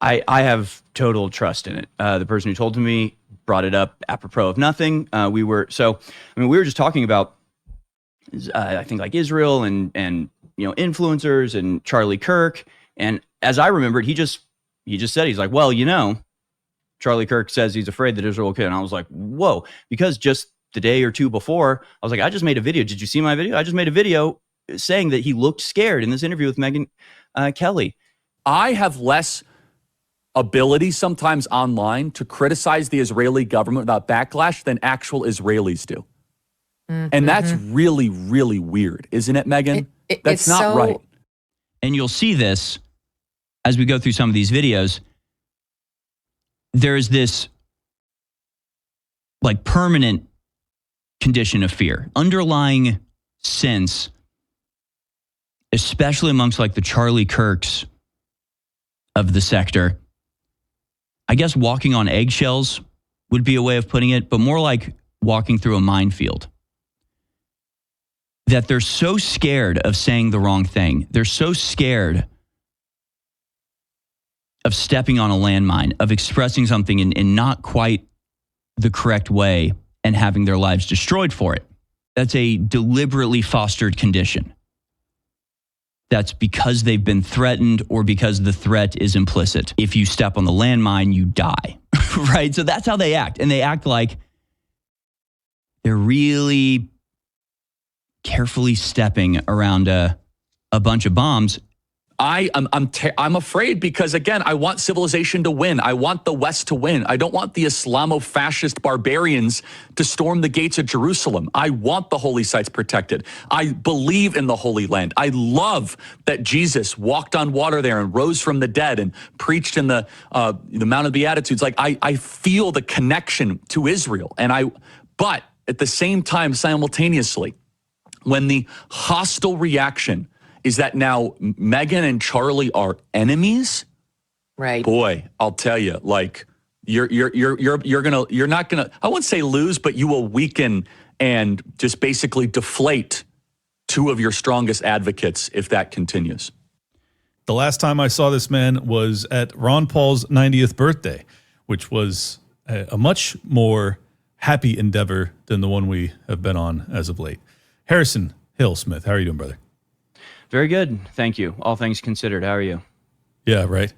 I have total trust in it. The person who told me brought it up apropos of nothing. We were just talking about, I think, like Israel and influencers and Charlie Kirk. And as I remembered, he just said, he's like, well, Charlie Kirk says he's afraid that Israel will kill. And I was like, whoa, because just the day or two before, I was like, I just made a video. Did you see my video? I just made a video saying that he looked scared in this interview with Megyn Kelly. I have less ability sometimes online to criticize the Israeli government without backlash than actual Israelis do. Mm-hmm. And that's really, really weird, isn't it, Megyn? That's not right. And you'll see this as we go through some of these videos. There's this like permanent condition of fear, underlying sense, especially amongst like the Charlie Kirks of the sector. I guess walking on eggshells would be a way of putting it, but more like walking through a minefield. That they're so scared of saying the wrong thing. They're so scared of stepping on a landmine, of expressing something in not quite the correct way and having their lives destroyed for it. That's a deliberately fostered condition. That's because they've been threatened or because the threat is implicit. If you step on the landmine, you die, right? So that's how they act. And they act like they're really carefully stepping around a bunch of bombs. I'm afraid because, again, I want civilization to win. I want the West to win. I don't want the Islamo-fascist barbarians to storm the gates of Jerusalem. I want the holy sites protected. I believe in the Holy Land. I love that Jesus walked on water there and rose from the dead and preached in the Mount of Beatitudes. Like I feel the connection to Israel, but at the same time, simultaneously, when the hostile reaction is that now Megyn and Charlie are enemies, right? Boy, I'll tell you, like you're not gonna, I wouldn't say lose, but you will weaken and just basically deflate two of your strongest advocates if that continues. The last time I saw this man was at Ron Paul's 90th birthday, which was a much more happy endeavor than the one we have been on as of late. Harrison Hill-Smith, how are you doing, brother? Very good. Thank you. All things considered. How are you? Yeah, right.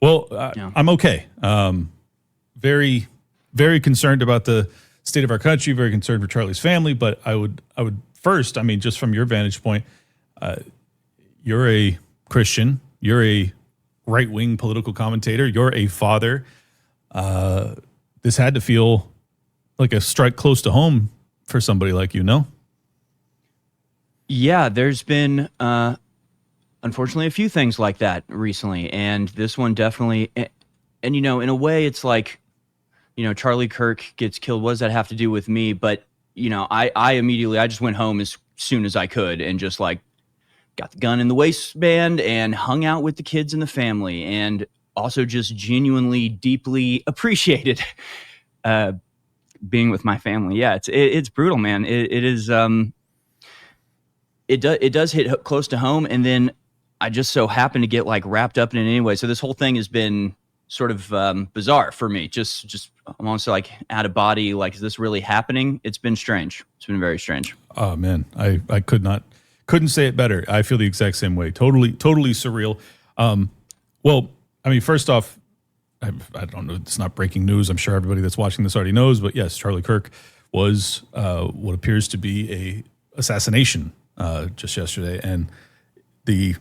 Well, I'm okay. Very, very concerned about the state of our country, very concerned for Charlie's family. But I would first, just from your vantage point, you're a Christian, you're a right-wing political commentator, you're a father. This had to feel like a strike close to home for somebody like you, no? Yeah, there's been, unfortunately, a few things like that recently. And this one definitely, and in a way, it's like, Charlie Kirk gets killed. What does that have to do with me? But, I immediately, I just went home as soon as I could and just like got the gun in the waistband and hung out with the kids and the family. And also just genuinely, deeply appreciated being with my family. Yeah, it's brutal, man. It is... It does hit close to home, and then I just so happen to get like wrapped up in it anyway. So this whole thing has been sort of bizarre for me. Just I'm almost like out of body. Like, is this really happening? It's been strange. It's been very strange. Oh man, I couldn't say it better. I feel the exact same way. Totally surreal. Well, first off, I don't know. It's not breaking news. I'm sure everybody that's watching this already knows. But yes, Charlie Kirk was what appears to be a assassination. Just yesterday, and the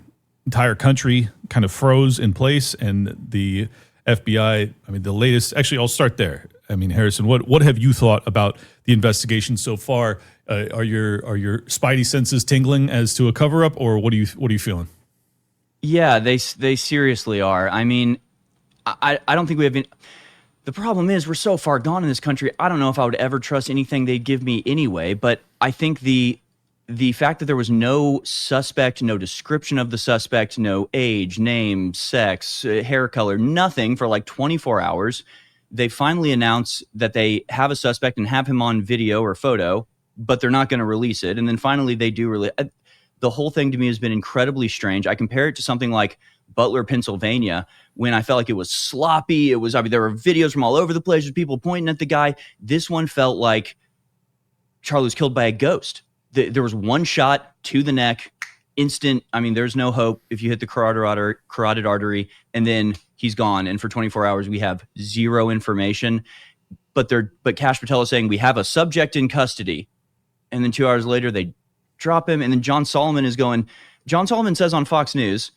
entire country kind of froze in place, and the FBI, the latest, actually, I'll start there. Harrison, what have you thought about the investigation so far? Are your spidey senses tingling as to a cover-up, or what are you feeling? Yeah, they seriously are. I don't think we have been. The problem is we're so far gone in this country. I don't know if I would ever trust anything they'd give me anyway, but I think the fact that there was no suspect, no description of the suspect, no age, name, sex, hair color, nothing for like 24 hours. They finally announce that they have a suspect and have him on video or photo, but they're not going to release it. And then finally they do release. The whole thing to me has been incredibly strange. I compare it to something like Butler, Pennsylvania, when I felt like it was sloppy. It was, I mean, there were videos from all over the place with people pointing at the guy. This one felt like Charlie was killed by a ghost. There was one shot to the neck, instant. I mean, there's no hope if you hit the carotid artery, and then he's gone. And for 24 hours, we have zero information. But Cash Patel is saying we have a subject in custody, and then 2 hours later they drop him. And then John Solomon says on Fox News,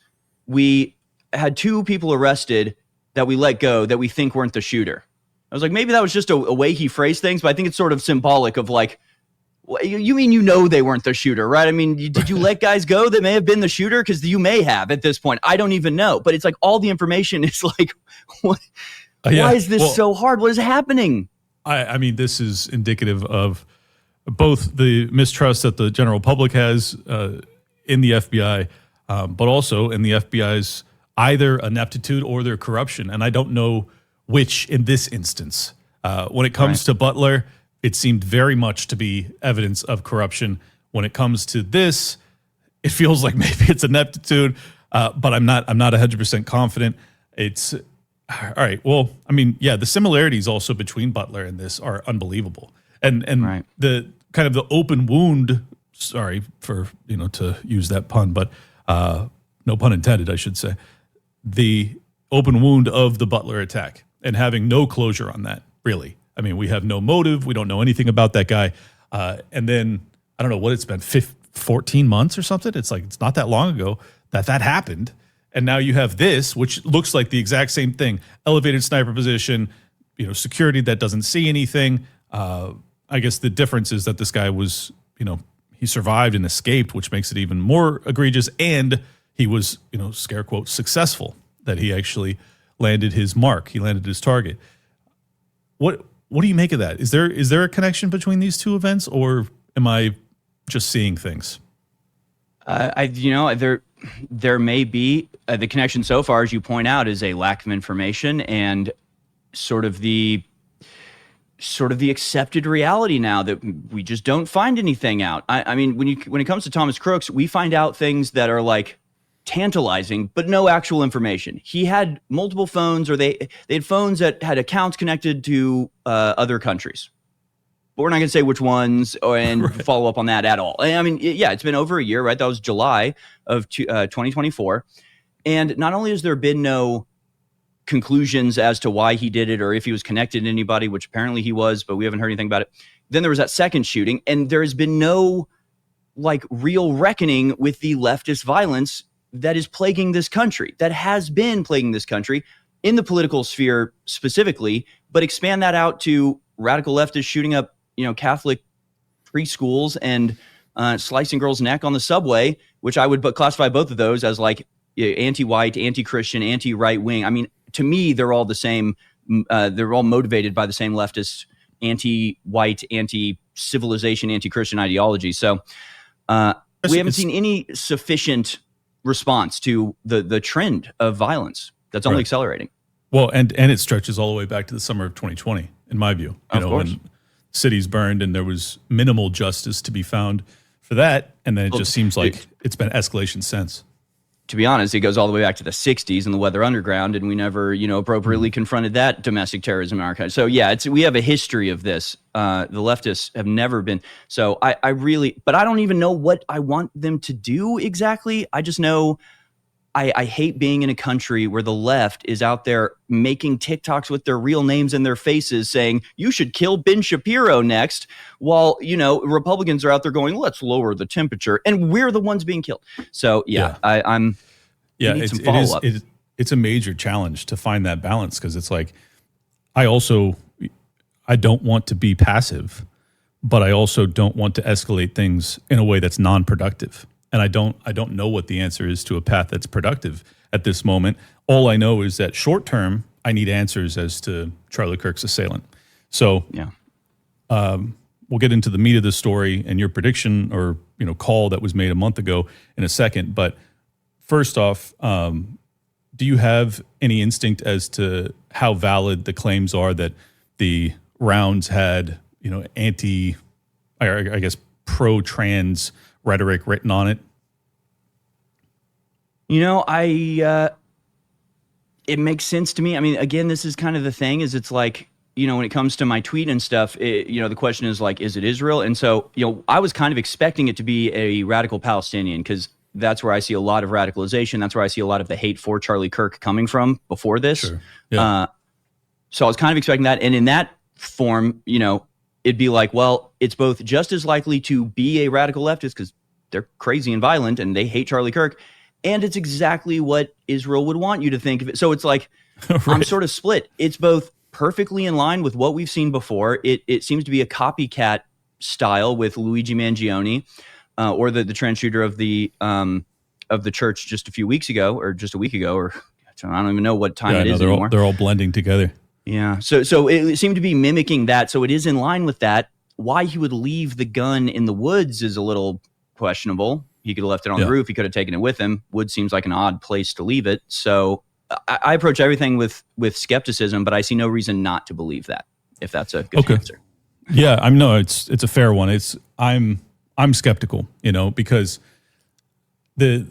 we had 2 people arrested that we let go that we think weren't the shooter. I was like, maybe that was just a way he phrased things, but I think it's sort of symbolic of like, you mean they weren't the shooter, right? I mean, did you let guys go that may have been the shooter? Because you may have at this point. I don't even know. But it's like all the information is like, what? Why is this so hard? What is happening? I mean, this is indicative of both the mistrust that the general public has in the FBI, but also in the FBI's either ineptitude or their corruption. And I don't know which in this instance. When it comes to Butler, it seemed very much to be evidence of corruption. When it comes to this, it feels like maybe it's ineptitude, but I'm not 100% confident. It's all right. Well, I mean, yeah, the similarities also between Butler and this are unbelievable. And the kind of the open wound, sorry for, to use that pun, but no pun intended, I should say. The open wound of the Butler attack and having no closure on that, really. I mean, we have no motive. We don't know anything about that guy. And then, I don't know what it's been, 14 months or something. It's like, it's not that long ago that happened. And now you have this, which looks like the exact same thing. Elevated sniper position, security that doesn't see anything. I guess the difference is that this guy was, he survived and escaped, which makes it even more egregious. And he was, scare quote, successful, that he actually landed his mark. He landed his target. What do you make of that? Is there a connection between these two events, or am I just seeing things? There may be the connection so far, as you point out, is a lack of information and sort of the accepted reality now that we just don't find anything out. I mean, when it comes to Thomas Crooks, we find out things that are like tantalizing, but no actual information. He had multiple phones, or they had phones that had accounts connected to other countries. But we're not going to say which ones and follow up on that at all. I mean, yeah, it's been over a year, right? That was July of 2024. And not only has there been no conclusions as to why he did it or if he was connected to anybody, which apparently he was, but we haven't heard anything about it. Then there was that second shooting, and there has been no like real reckoning with the leftist violence that is plaguing this country, that has been plaguing this country in the political sphere specifically, but expand that out to radical leftists shooting up Catholic preschools and slicing girls' neck on the subway, which I would classify both of those as like anti-white, anti-Christian, anti-right wing. I mean, to me, they're all the same. They're all motivated by the same leftist, anti-white, anti-civilization, anti-Christian ideology. So we haven't seen any sufficient response to the trend of violence that's only accelerating. Well, and it stretches all the way back to the summer of 2020, in my view. Of course. When cities burned and there was minimal justice to be found for that, and then it just seems like it's been escalation since. To be honest, it goes all the way back to the 60s and the Weather Underground, and we never, appropriately confronted that domestic terrorism in our country. So yeah, we have a history of this. The leftists have never been. So but I don't even know what I want them to do exactly. I just know I hate being in a country where the left is out there making TikToks with their real names and their faces saying, you should kill Ben Shapiro next, while, Republicans are out there going, let's lower the temperature. And we're the ones being killed. So, it's a major challenge to find that balance, because it's like, I don't want to be passive, but I also don't want to escalate things in a way that's non-productive. And I don't know what the answer is to a path that's productive at this moment. All I know is that short term, I need answers as to Charlie Kirk's assailant. So we'll get into the meat of the story and your prediction or call that was made a month ago in a second. But first off, do you have any instinct as to how valid the claims are that the rounds had I guess pro-trans rhetoric written on it? it makes sense to me. I mean, again, this is kind of the thing is it's like, when it comes to my tweet and stuff, the question is like, is it Israel? And so, I was kind of expecting it to be a radical Palestinian because that's where I see a lot of radicalization. That's where I see a lot of the hate for Charlie Kirk coming from before this. Sure. Yeah. So I was kind of expecting that. And in that form, it'd be like, well, it's both just as likely to be a radical leftist because they're crazy and violent and they hate Charlie Kirk. And it's exactly what Israel would want you to think of it. So it's like, Right. I'm sort of split. It's both perfectly in line with what we've seen before. It seems to be a copycat style with Luigi Mangione, or the trench shooter of the church just a few weeks ago, or just a week ago, or I don't even know what time it is anymore. They're all blending together. Yeah. So it seemed to be mimicking that. So it is in line with that. Why he would leave the gun in the woods is a little questionable. He could have left it on the roof. He could have taken it with him. Wood seems like an odd place to leave it. So I approach everything with skepticism, but I see no reason not to believe that, if that's a good answer. Yeah, it's a fair one. I'm skeptical, because it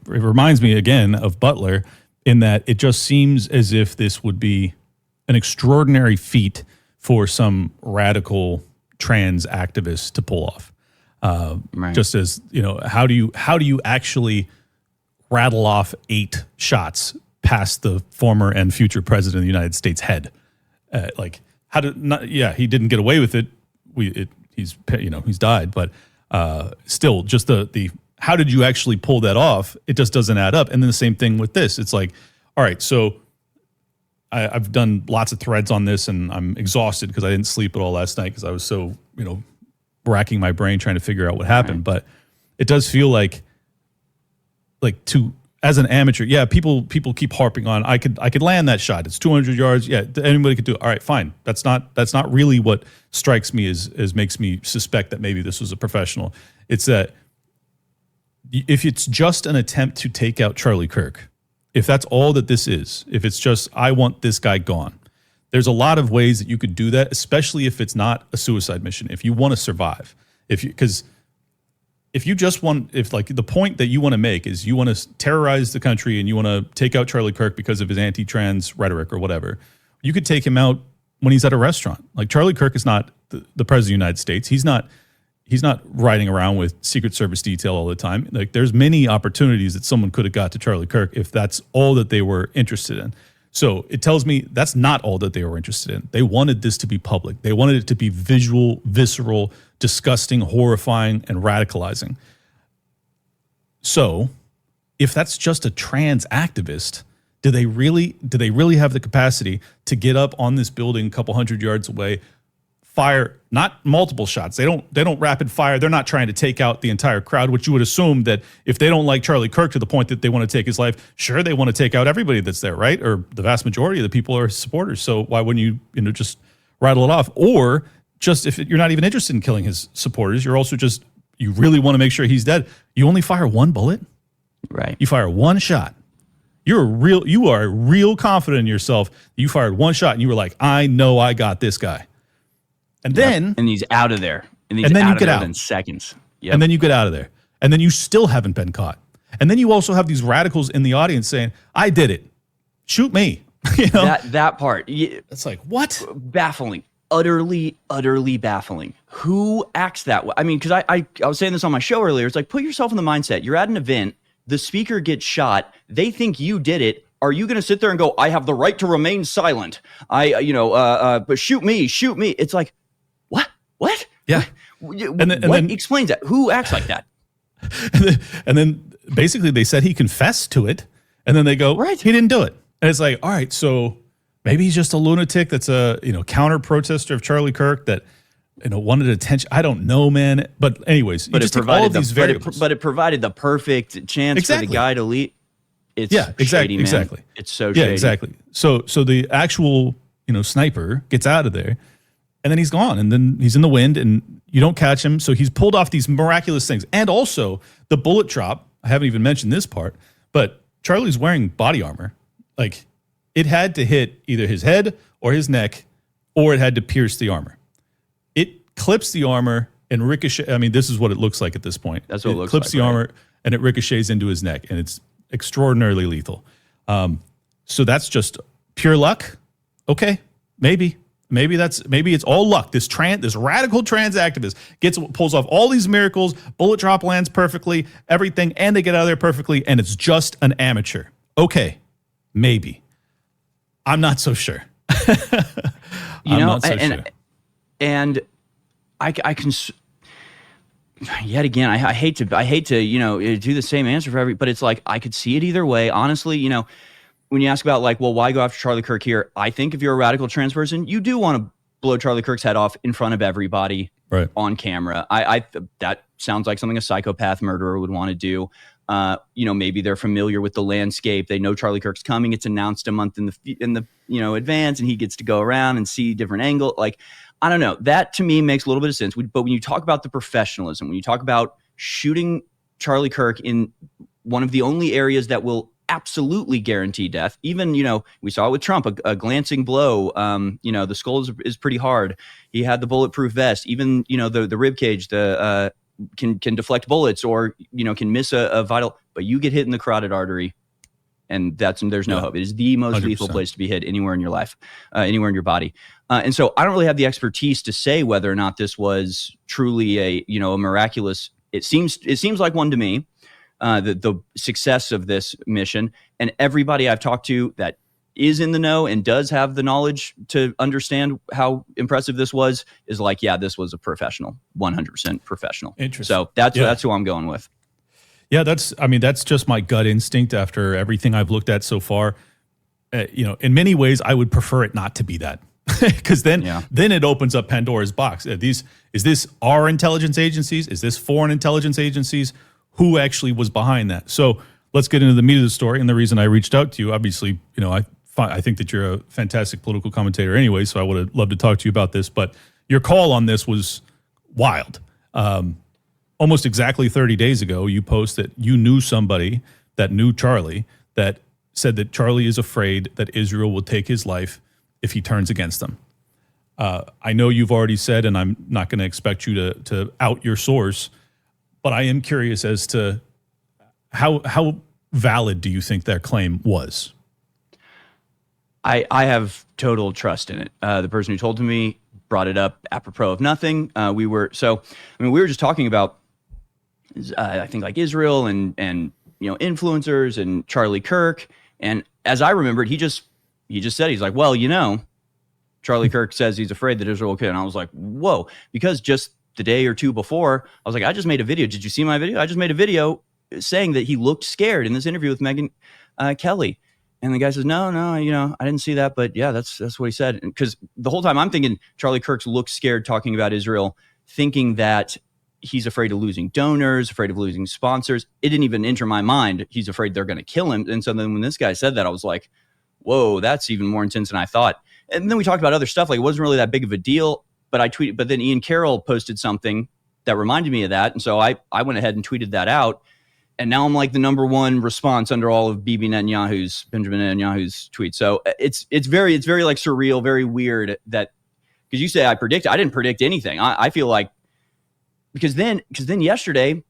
reminds me again of Butler in that it just seems as if this would be an extraordinary feat for some radical trans activist to pull off. Right. Just as, how do you actually rattle off 8 shots past the former and future president of the United States head? He didn't get away with it. He's died, but still just the how did you actually pull that off? It just doesn't add up. And then the same thing with this. It's like, all right, so I've done lots of threads on this and I'm exhausted because I didn't sleep at all last night because I was so, racking my brain trying to figure out what happened. Right. But it does feel like as an amateur, people keep harping on I could land that shot. It's 200 yards. Yeah, anybody could do it. All right, fine. That's not really what strikes me as makes me suspect that maybe this was a professional. It's that if it's just an attempt to take out Charlie Kirk, if that's all that this is, if it's just I want this guy gone, there's a lot of ways that you could do that, especially if it's not a suicide mission. If you want to survive, because the point that you want to make is you want to terrorize the country and you want to take out Charlie Kirk because of his anti-trans rhetoric or whatever, you could take him out when he's at a restaurant. Like Charlie Kirk is not the president of the United States. He's not riding around with Secret Service detail all the time. Like there's many opportunities that someone could have got to Charlie Kirk if that's all that they were interested in. So it tells me that's not all that they were interested in. They wanted this to be public. They wanted it to be visual, visceral, disgusting, horrifying, and radicalizing. So if that's just a trans activist, do they really have the capacity to get up on this building a couple hundred yards away, fire not multiple shots? They don't rapid fire. They're not trying to take out the entire crowd, which you would assume that if they don't like Charlie Kirk to the point that they want to take his life, sure, they want to take out everybody that's there, right? Or the vast majority of the people are his supporters. So why wouldn't you just rattle it off? Or just if you're not even interested in killing his supporters, you're also you really want to make sure he's dead. You only fire one bullet. Right. You fire one shot. You are real confident in yourself. You fired one shot and you were like, I know I got this guy. And then and he's out of there. And then you get out in seconds. Yep. And then you get out of there. And then you still haven't been caught. And then you also have these radicals in the audience saying, I did it. Shoot me. That part. It's like, what? Baffling. Utterly baffling. Who acts that way? I mean, because I was saying this on my show earlier. It's like, put yourself in the mindset. You're at an event. The speaker gets shot. They think you did it. Are you going to sit there and go, I have the right to remain silent? But shoot me. It's like, what? Yeah. And then explains that? Who acts like that? and then basically they said he confessed to it. And then they go, right, he didn't do it. And it's like, all right, so maybe he's just a lunatic that's a counter protester of Charlie Kirk that wanted attention. I don't know, man. But anyways, but it provided the perfect chance for the guy to lead. It's shady, man. Exactly. It's so shady. Yeah, exactly. So the actual sniper gets out of there, and then he's gone, and then he's in the wind, and you don't catch him. So he's pulled off these miraculous things, and also the bullet drop. I haven't even mentioned this part, but Charlie's wearing body armor. Like, it had to hit either his head or his neck, or it had to pierce the armor. It clips the armor and ricochet. I mean, this is what it looks like at this point. That's what it looks like. It clips the armor and it ricochets into his neck, and it's extraordinarily lethal. So that's just pure luck. Okay, maybe it's all luck. This radical trans activist pulls off all these miracles. Bullet drop lands perfectly, everything, and they get out of there perfectly, and it's just an amateur. Okay, maybe. I'm not so sure. And I can. Yet again, I hate to do the same answer for every, but it's like I could see it either way. Honestly, when you ask about like, well, why go after Charlie Kirk here? I think if you're a radical trans person, you do want to blow Charlie Kirk's head off in front of everybody on camera. That sounds like something a psychopath murderer would want to do. Maybe they're familiar with the landscape. They know Charlie Kirk's coming. It's announced a month in the advance, and he gets to go around and see different angle. Like, I don't know. That to me makes a little bit of sense. But when you talk about the professionalism, when you talk about shooting Charlie Kirk in one of the only areas that will absolutely guarantee death, even, we saw it with Trump, a glancing blow, the skull is pretty hard. He had the bulletproof vest, even, the rib cage, can deflect bullets or, can miss a vital, but you get hit in the carotid artery and there's no hope. It is the most 100%. Lethal place to be hit anywhere in your life, anywhere in your body. And so I don't really have the expertise to say whether or not this was truly a miraculous, it seems like one to me, the success of this mission. And everybody I've talked to that is in the know and does have the knowledge to understand how impressive this was is like, yeah, this was a professional, 100% professional. Interesting. So that's who I'm going with. Yeah, that's just my gut instinct after everything I've looked at so far. In many ways, I would prefer it not to be that, because then it opens up Pandora's box. Is this our intelligence agencies? Is this foreign intelligence agencies? Who actually was behind that? So let's get into the meat of the story. And the reason I reached out to you, obviously, I think that you're a fantastic political commentator anyway, so I would have loved to talk to you about this. But your call on this was wild. Almost exactly 30 days ago, you post that you knew somebody that knew Charlie that said that Charlie is afraid that Israel will take his life if he turns against them. I know you've already said, and I'm not going to expect you to out your source, but I am curious as to how valid do you think that claim was? I have total trust in it. The person who told me brought it up apropos of nothing. We were just talking about, I think like Israel and influencers and Charlie Kirk. And as I remembered, he just said, he's like, well, Charlie Kirk says he's afraid that Israel will kill. And I was like, whoa, because just the day or two before, I was like, I just made a video. Did you see my video? I just made a video saying that he looked scared in this interview with Megyn Kelly. And the guy says, no, I didn't see that. But yeah, that's what he said. Because the whole time I'm thinking Charlie Kirk looks scared talking about Israel, thinking that he's afraid of losing donors, afraid of losing sponsors. It didn't even enter my mind. He's afraid they're going to kill him. And so then when this guy said that, I was like, whoa, that's even more intense than I thought. And then we talked about other stuff. Like it wasn't really that big of a deal. But I tweeted, but then Ian Carroll posted something that reminded me of that. And so I went ahead and tweeted that out. And now I'm like the number one response under all of Benjamin Netanyahu's tweets. So it's very like surreal, very weird that, because you say I didn't predict anything. I feel like, because then yesterday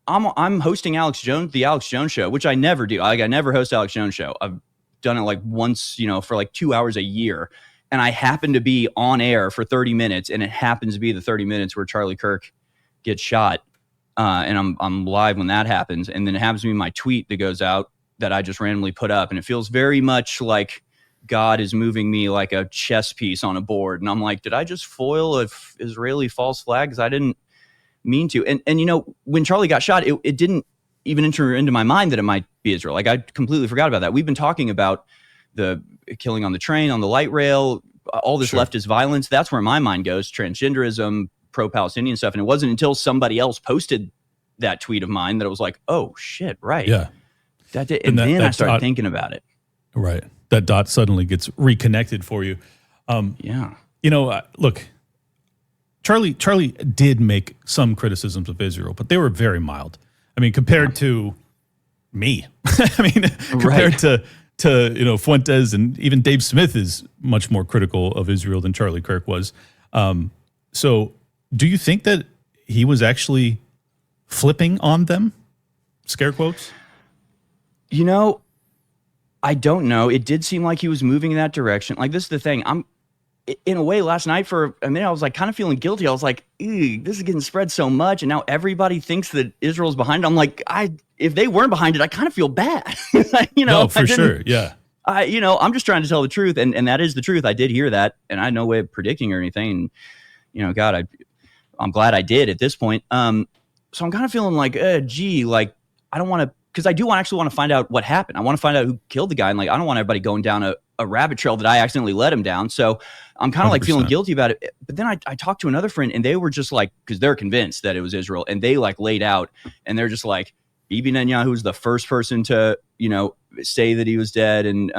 I'm hosting the Alex Jones show, which I never do. Like I never host Alex Jones show. I've done it like once, for like 2 hours a year. And I happen to be on air for 30 minutes, and it happens to be the 30 minutes where Charlie Kirk gets shot. And I'm live when that happens. And then it happens to be my tweet that goes out that I just randomly put up. And it feels very much like God is moving me like a chess piece on a board. And I'm like, did I just foil a Israeli false flag? Because I didn't mean to. And when Charlie got shot, it didn't even enter into my mind that it might be Israel. Like I completely forgot about that. We've been talking about the killing on the train, on the light rail, all this leftist violence. That's where my mind goes, transgenderism, pro-Palestinian stuff. And it wasn't until somebody else posted that tweet of mine that it was like, oh shit, right. Yeah. And then I started thinking about it. Right. That dot suddenly gets reconnected for you. Look, Charlie did make some criticisms of Israel, but they were very mild. I mean, compared to me, compared to Fuentes, and even Dave Smith is much more critical of Israel than Charlie Kirk was. So do you think that he was actually flipping on them? Scare quotes? I don't know. It did seem like he was moving in that direction. Like, this is the thing. In a way, last night for a minute, I was like kind of feeling guilty. I was like, ew, this is getting spread so much. And now everybody thinks that Israel's behind it. I'm like, if they weren't behind it, I kind of feel bad. No, for sure. Yeah. I'm just trying to tell the truth. And that is the truth. I did hear that. And I had no way of predicting or anything. And, God, I'm glad I did at this point. So I'm kind of feeling like, like, I don't want to, because I do actually want to find out what happened. I want to find out who killed the guy. And like, I don't want everybody going down a rabbit trail that I accidentally led him down. So I'm kind of like feeling guilty about it. But then I talked to another friend and they were just like, because they're convinced that it was Israel, and they like laid out and they're just like, Bibi Netanyahu was the first person to, say that he was dead and,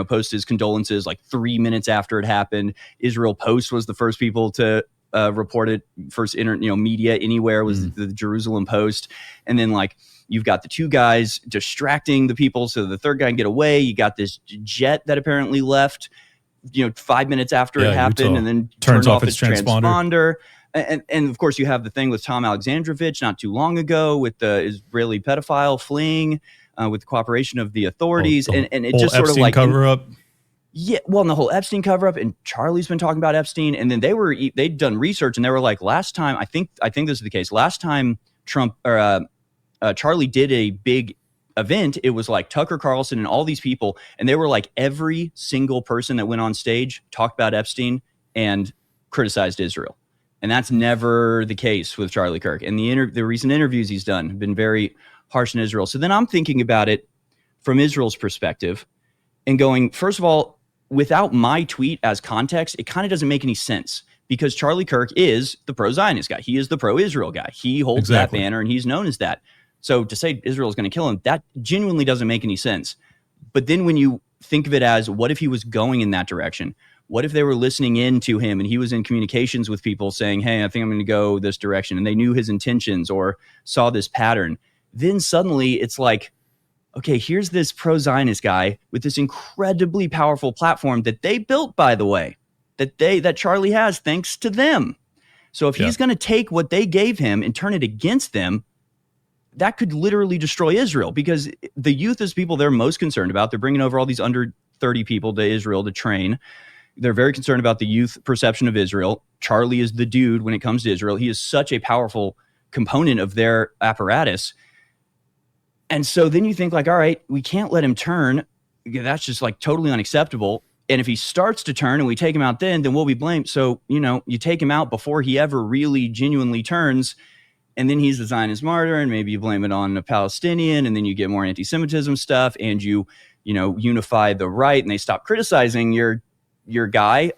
post his condolences like 3 minutes after it happened. Israel Post was the first people to report it. First media anywhere was the Jerusalem Post. And then like, you've got the two guys distracting the people so the third guy can get away. You got this jet that apparently left, 5 minutes after it happened, and then turns off its transponder. And of course, you have the thing with Tom Alexandrovich not too long ago with the Israeli pedophile fleeing with the cooperation of the authorities. And it just sort Epstein of like cover up. Yeah, well, and the whole Epstein cover up, and Charlie's been talking about Epstein, and then they'd done research, and they were like, last time, I think this is the case. Last time Trump or Charlie did a big event, it was like Tucker Carlson and all these people, and they were like every single person that went on stage talked about Epstein and criticized Israel, and that's never the case with Charlie Kirk. And the recent interviews he's done have been very harsh on Israel. So then I'm thinking about it from Israel's perspective and going, first of all, without my tweet as context, it kind of doesn't make any sense because Charlie Kirk is the pro-Zionist guy. He is the pro-Israel guy. He holds that banner and he's known as that. So to say Israel is going to kill him, that genuinely doesn't make any sense. But then when you think of it as, what if he was going in that direction? What if they were listening in to him and he was in communications with people saying, hey, I think I'm going to go this direction, and they knew his intentions or saw this pattern? Then suddenly it's like, okay, here's this pro-Zionist guy with this incredibly powerful platform that they built, by the way, that Charlie has thanks to them. So if he's going to take what they gave him and turn it against them, that could literally destroy Israel, because the youth is people they're most concerned about. They're bringing over all these under 30 people to Israel to train. They're very concerned about the youth perception of Israel. Charlie is the dude when it comes to Israel. He is such a powerful component of their apparatus. And so then you think like, all right, we can't let him turn. That's just like totally unacceptable. And if he starts to turn and we take him out then we'll be blamed. So, you take him out before he ever really genuinely turns, and then he's a Zionist martyr, and maybe you blame it on a Palestinian, and then you get more anti-Semitism stuff, and you unify the right, and they stop criticizing your guy,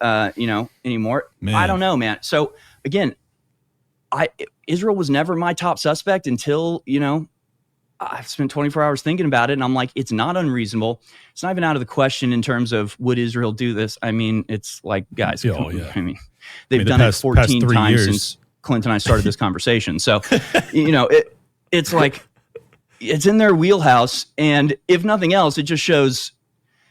anymore. Man. I don't know, man. So again, Israel was never my top suspect until, I've spent 24 hours thinking about it, and I'm like, it's not unreasonable. It's not even out of the question in terms of would Israel do this. I mean, it's like, guys, I mean, they've done it 14 times since Clint and I started this conversation. So, it's like, it's in their wheelhouse. And if nothing else, it just shows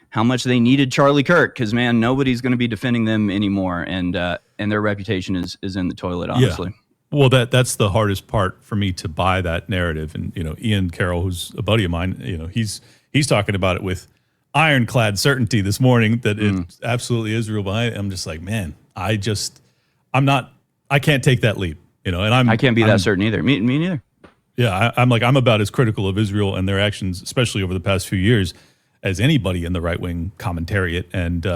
how much they needed Charlie Kirk, because, man, nobody's going to be defending them anymore. And their reputation is in the toilet, honestly. Yeah. Well, that's the hardest part for me to buy that narrative. And, Ian Carroll, who's a buddy of mine, he's talking about it with ironclad certainty this morning that it's absolutely Israel behind it. I'm just like, man, I can't take that leap, and I can't be that certain either. Me neither. Yeah. I'm about as critical of Israel and their actions, especially over the past few years, as anybody in the right-wing commentariat. And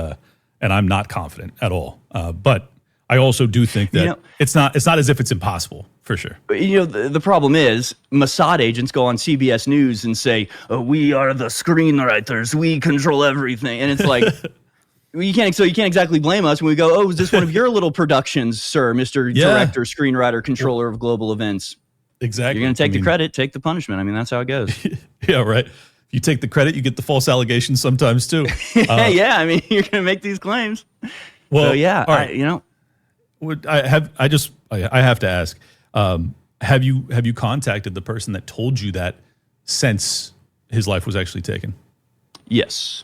I'm not confident at all. But I also do think that it's not as if it's impossible, for sure. The problem is Mossad agents go on CBS News and say, we are the screenwriters, we control everything. And it's like, you can't exactly blame us when we go, is this one of your little productions, sir, Mr. Director, screenwriter, controller of global events? Exactly. You're going to take the credit, take the punishment. I mean, that's how it goes. Yeah, right. If you take the credit, you get the false allegations sometimes too. Yeah, I mean, you're going to make these claims. Well, so, yeah, all right. I have to ask, have you contacted the person that told you that since his life was actually taken? Yes.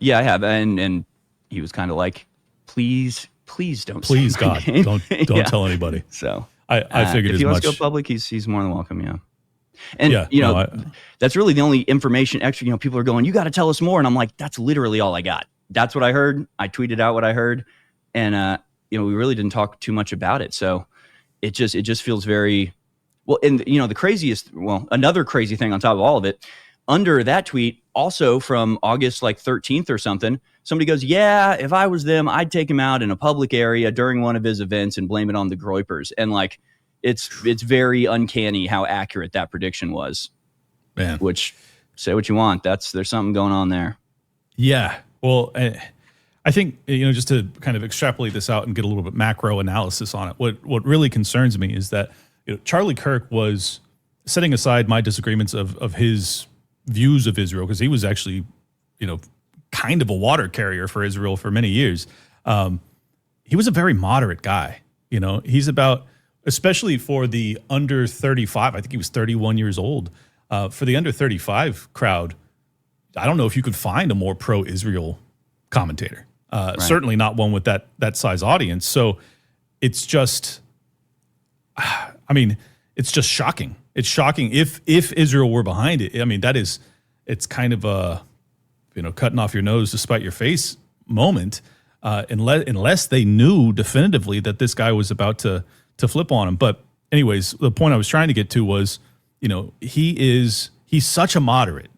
Yeah, I have. And he was kind of like, please don't. Please, God, don't tell anybody. So I figured if as he wants much. to go public, he's more than welcome. Yeah. And Yeah, you know, no, that's really the only information extra. You know, people are going, "You got to tell us more," and I'm like, "That's literally all I got. That's what I heard. I tweeted out what I heard, and you know, we really didn't talk too much about it. So it just feels very well. And you know, another crazy thing on top of all of it, under that tweet, also from August like 13th or something, somebody goes, "Yeah, if I was them, I'd take him out in a public area during one of his events and blame it on the Groypers." And like, it's very uncanny how accurate that prediction was. man. Which, say what you want, there's something going on there. Yeah. Well, I think, you know, just to kind of extrapolate this out and get a little bit macro analysis on it, what really concerns me is that, you know, Charlie Kirk was, setting aside my disagreements of his views of Israel, because he was actually, you know, kind of a water carrier for Israel for many years. He was a very moderate guy. You know, he's about, especially for the under 35, I think he was 31 years old. For the under 35 crowd, I don't know if you could find a more pro-Israel commentator. Right. Certainly not one with that size audience. So it's just, I mean, it's just shocking. It's shocking if Israel were behind it. I mean, it's kind of a, you know, cutting off your nose to spite your face moment, unless they knew definitively that this guy was about to flip on him. But anyways, the point I was trying to get to was, you know, he's such a moderate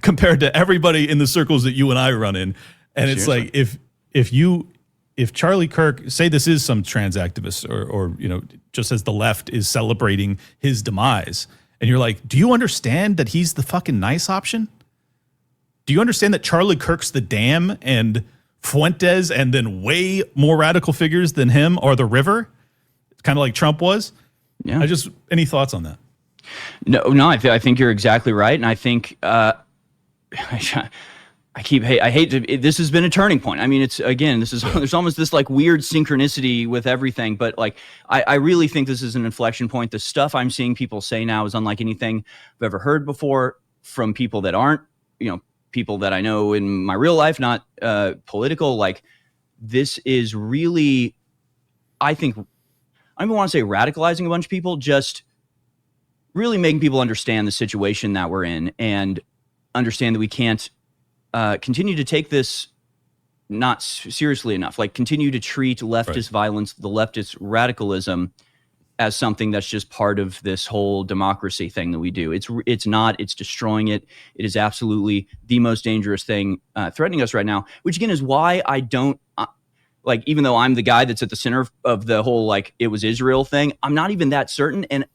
compared to everybody in the circles that you and I run in. And it's like, if Charlie Kirk, say this is some trans activist or, you know, just as the left is celebrating his demise, and you're like, do you understand that he's the fucking nice option? Do you understand that Charlie Kirk's the dam and Fuentes and then way more radical figures than him are the river? Kind of like Trump was? Yeah. Any thoughts on that? No, I think you're exactly right. And I think, I hate to, this has been a turning point. I mean, there's almost this like weird synchronicity with everything, but like, I really think this is an inflection point. The stuff I'm seeing people say now is unlike anything I've ever heard before from people that aren't, you know, people that I know in my real life, not political. Like, this is really, I think, I don't even want to say radicalizing a bunch of people, just really making people understand the situation that we're in and understand that we can't continue to take this not seriously enough, like continue to treat leftist violence, the leftist radicalism as something that's just part of this whole democracy thing that we do. It's not, it's destroying it. It is absolutely the most dangerous thing threatening us right now, which again is why I don't, like, even though I'm the guy that's at the center of the whole, like, it was Israel thing, I'm not even that certain. And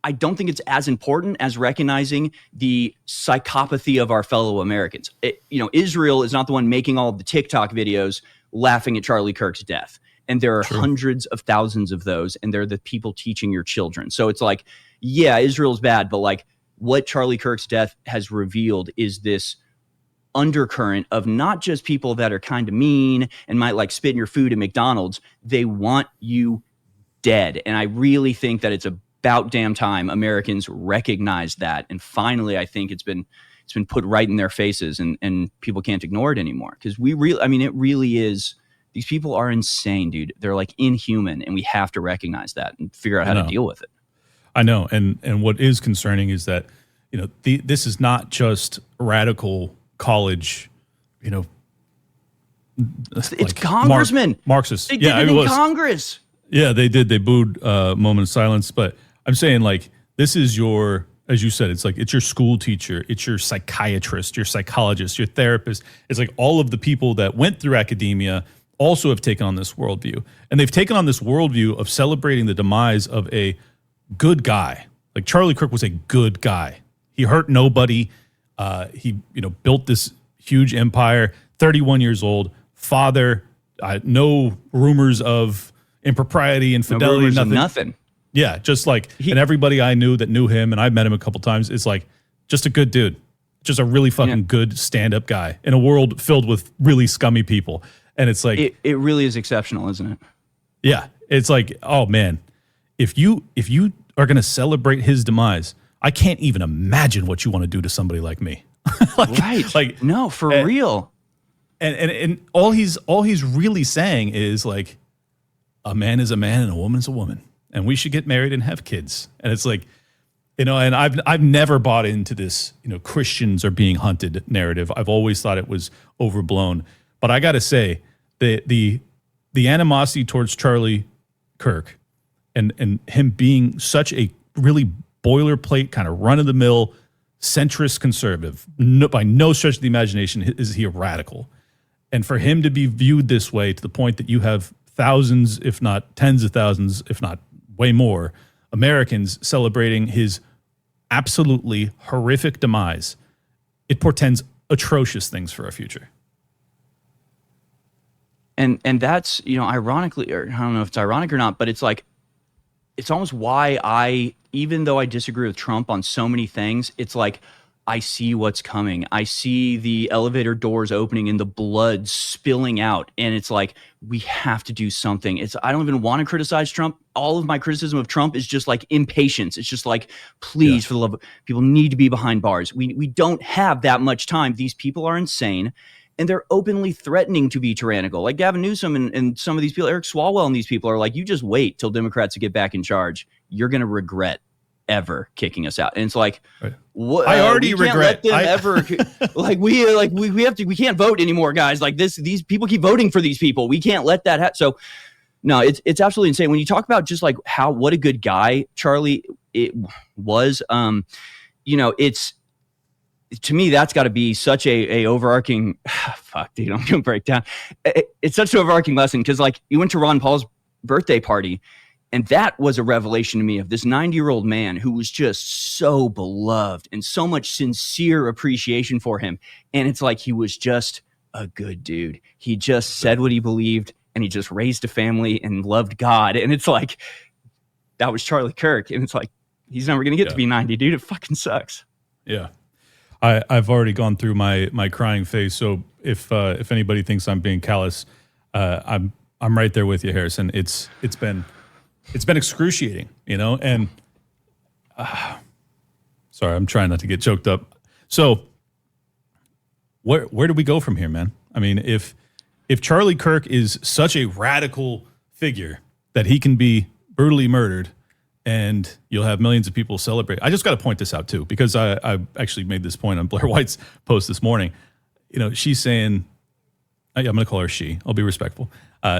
I don't think it's as important as recognizing the psychopathy of our fellow Americans. You know, Israel is not the one making all of the TikTok videos laughing at Charlie Kirk's death. And there are hundreds of thousands of those, and they're the people teaching your children. So it's like, yeah, Israel's bad, but like what Charlie Kirk's death has revealed is this undercurrent of not just people that are kind of mean and might like spit in your food at McDonald's. They want you dead. And I really think that it's about damn time Americans recognize that. And finally, I think it's been put right in their faces, and people can't ignore it anymore. Because it really is. These people are insane, dude. They're like inhuman, and we have to recognize that and figure out how to deal with it. I know. And what is concerning is that, you know, this is not just radical college, you know, it's like congressmen, Marxists. They did it in Congress. Yeah, they did. They booed moment of silence. But I'm saying, like, this is your, as you said, it's like, it's your school teacher, it's your psychiatrist, your psychologist, your therapist. It's like all of the people that went through academia also have taken on this worldview. And they've taken on this worldview of celebrating the demise of a good guy. Like, Charlie Kirk was a good guy. He hurt nobody. He, you know, built this huge empire, 31 years old, father, no rumors of impropriety, infidelity, nothing. Yeah, just like, and everybody I knew that knew him, and I've met him a couple times, is like, just a good dude. Just a really fucking good stand-up guy in a world filled with really scummy people. And it's like, it really is exceptional, isn't it? Yeah. It's like, oh man, if you are going to celebrate his demise, I can't even imagine what you want to do to somebody like me. Like, no, for real. And all he's really saying is like, a man is a man and a woman is a woman, and we should get married and have kids. And it's like, You know, and I've never bought into this, you know, Christians are being hunted narrative. I've always thought it was overblown. But I got to say, the animosity towards Charlie Kirk and him being such a really boilerplate kind of run-of-the-mill centrist conservative, by no stretch of the imagination is he a radical. And for him to be viewed this way, to the point that you have thousands, if not tens of thousands, if not way more, Americans celebrating his absolutely horrific demise, it portends atrocious things for our future. And that's, you know, ironically, or I don't know if it's ironic or not, but it's like, it's almost why even though I disagree with Trump on so many things, it's like, I see what's coming. I see the elevator doors opening and the blood spilling out. And it's like, we have to do something. I don't even want to criticize Trump. All of my criticism of Trump is just like impatience. It's just like, please, for the love of people, need to be behind bars. We don't have that much time. These people are insane. And they're openly threatening to be tyrannical. Like Gavin Newsom and some of these people, Eric Swalwell and these people are like, you just wait till Democrats get back in charge. You're going to regret ever kicking us out. And it's like, what, I already regret them ever. We can't vote anymore, guys. Like these people keep voting for these people. We can't let that happen. So no, it's absolutely insane. When you talk about just like what a good guy Charlie it was, you know, to me, that's got to be such a overarching, fuck, dude, I'm going to break down. It's such an overarching lesson because, like, you went to Ron Paul's birthday party, and that was a revelation to me of this 90-year-old man who was just so beloved and so much sincere appreciation for him. And it's like he was just a good dude. He just said what he believed, and he just raised a family and loved God. And it's like, that was Charlie Kirk. And it's like, he's never going to get to be 90, dude. It fucking sucks. Yeah. I've already gone through my crying phase. So if anybody thinks I'm being callous, I'm right there with you, Harrison. It's been excruciating, you know. And sorry, I'm trying not to get choked up. So where do we go from here, man? I mean, if Charlie Kirk is such a radical figure that he can be brutally murdered, and you'll have millions of people celebrate. I just got to point this out too, because I actually made this point on Blair White's post this morning. You know, she's saying, I'm going to call her she. I'll be respectful.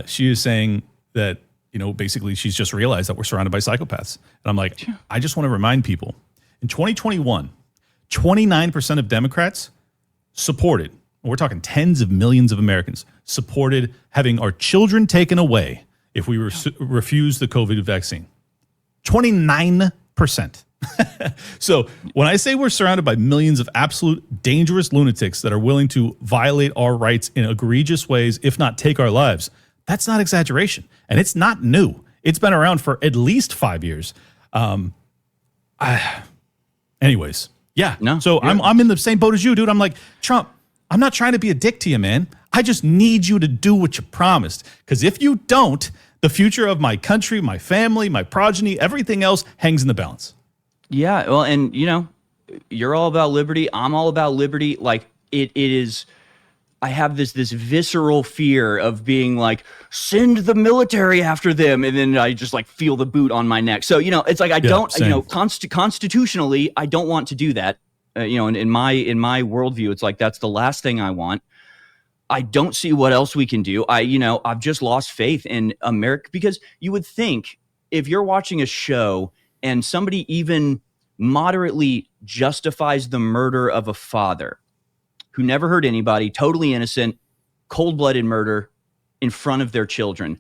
She is saying that, you know, basically she's just realized that we're surrounded by psychopaths. And I'm like, I just want to remind people, in 2021, 29% of Democrats supported, and we're talking tens of millions of Americans, supported having our children taken away if we refuse the COVID vaccine. 29%. So when I say we're surrounded by millions of absolute dangerous lunatics that are willing to violate our rights in egregious ways, if not take our lives, that's not exaggeration. And it's not new. It's been around for at least 5 years. Anyways, yeah. No, so I'm in the same boat as you, dude. I'm like, Trump, I'm not trying to be a dick to you, man. I just need you to do what you promised. Because if you don't, the future of my country, my family, my progeny, everything else hangs in the balance. Yeah, well, and, you know, you're all about liberty. I'm all about liberty. Like, it is, I have this visceral fear of being like, send the military after them. And then I just, like, feel the boot on my neck. So, you know, it's like, I don't, same. You know, constitutionally, I don't want to do that. You know, in my worldview, it's like, that's the last thing I want. I don't see what else we can do. I've just lost faith in America, because you would think if you're watching a show and somebody even moderately justifies the murder of a father who never hurt anybody, totally innocent, cold-blooded murder in front of their children,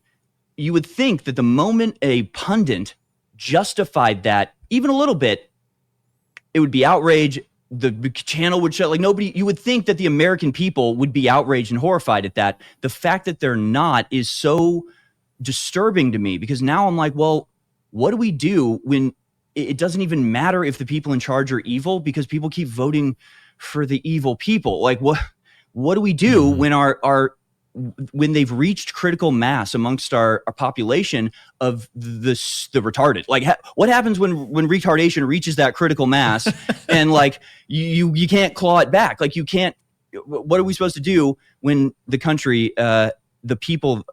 you would think that the moment a pundit justified that even a little bit, it would be outrage. The channel would shut. Like, nobody, you would think that the American people would be outraged and horrified at that. The fact that they're not is so disturbing to me, because now I'm like, well, what do we do when it doesn't even matter if the people in charge are evil, because people keep voting for the evil people? Like, what do we do when when they've reached critical mass amongst our population of the retarded? Like, what happens when retardation reaches that critical mass and, like, you can't claw it back? Like, you can't, what are we supposed to do when the country, the people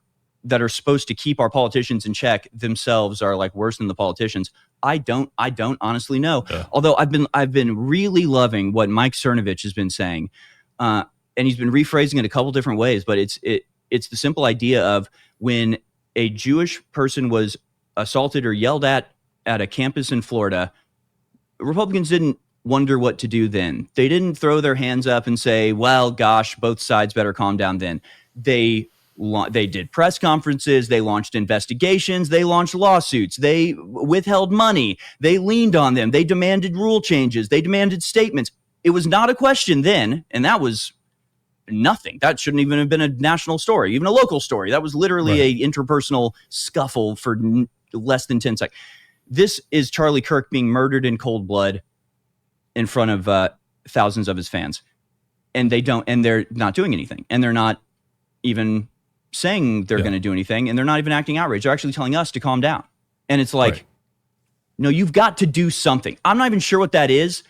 that are supposed to keep our politicians in check themselves are like worse than the politicians. I don't honestly know. Yeah. Although I've been really loving what Mike Cernovich has been saying, and he's been rephrasing it a couple different ways. But it's the simple idea of when a Jewish person was assaulted or yelled at a campus in Florida, Republicans didn't wonder what to do then. They didn't throw their hands up and say, "Well, gosh, both sides better calm down." Then they did press conferences, they launched investigations, they launched lawsuits, they withheld money, they leaned on them, they demanded rule changes, they demanded statements. It was not a question then, and that was nothing. That shouldn't even have been a national story, even a local story. That was literally a interpersonal scuffle for less than 10 seconds. This is Charlie Kirk being murdered in cold blood in front of thousands of his fans, and they're not doing anything, and they're not even saying they're going to do anything, and they're not even acting outraged. They're actually telling us to calm down. And it's like, no, you've got to do something. I'm not even sure what that is,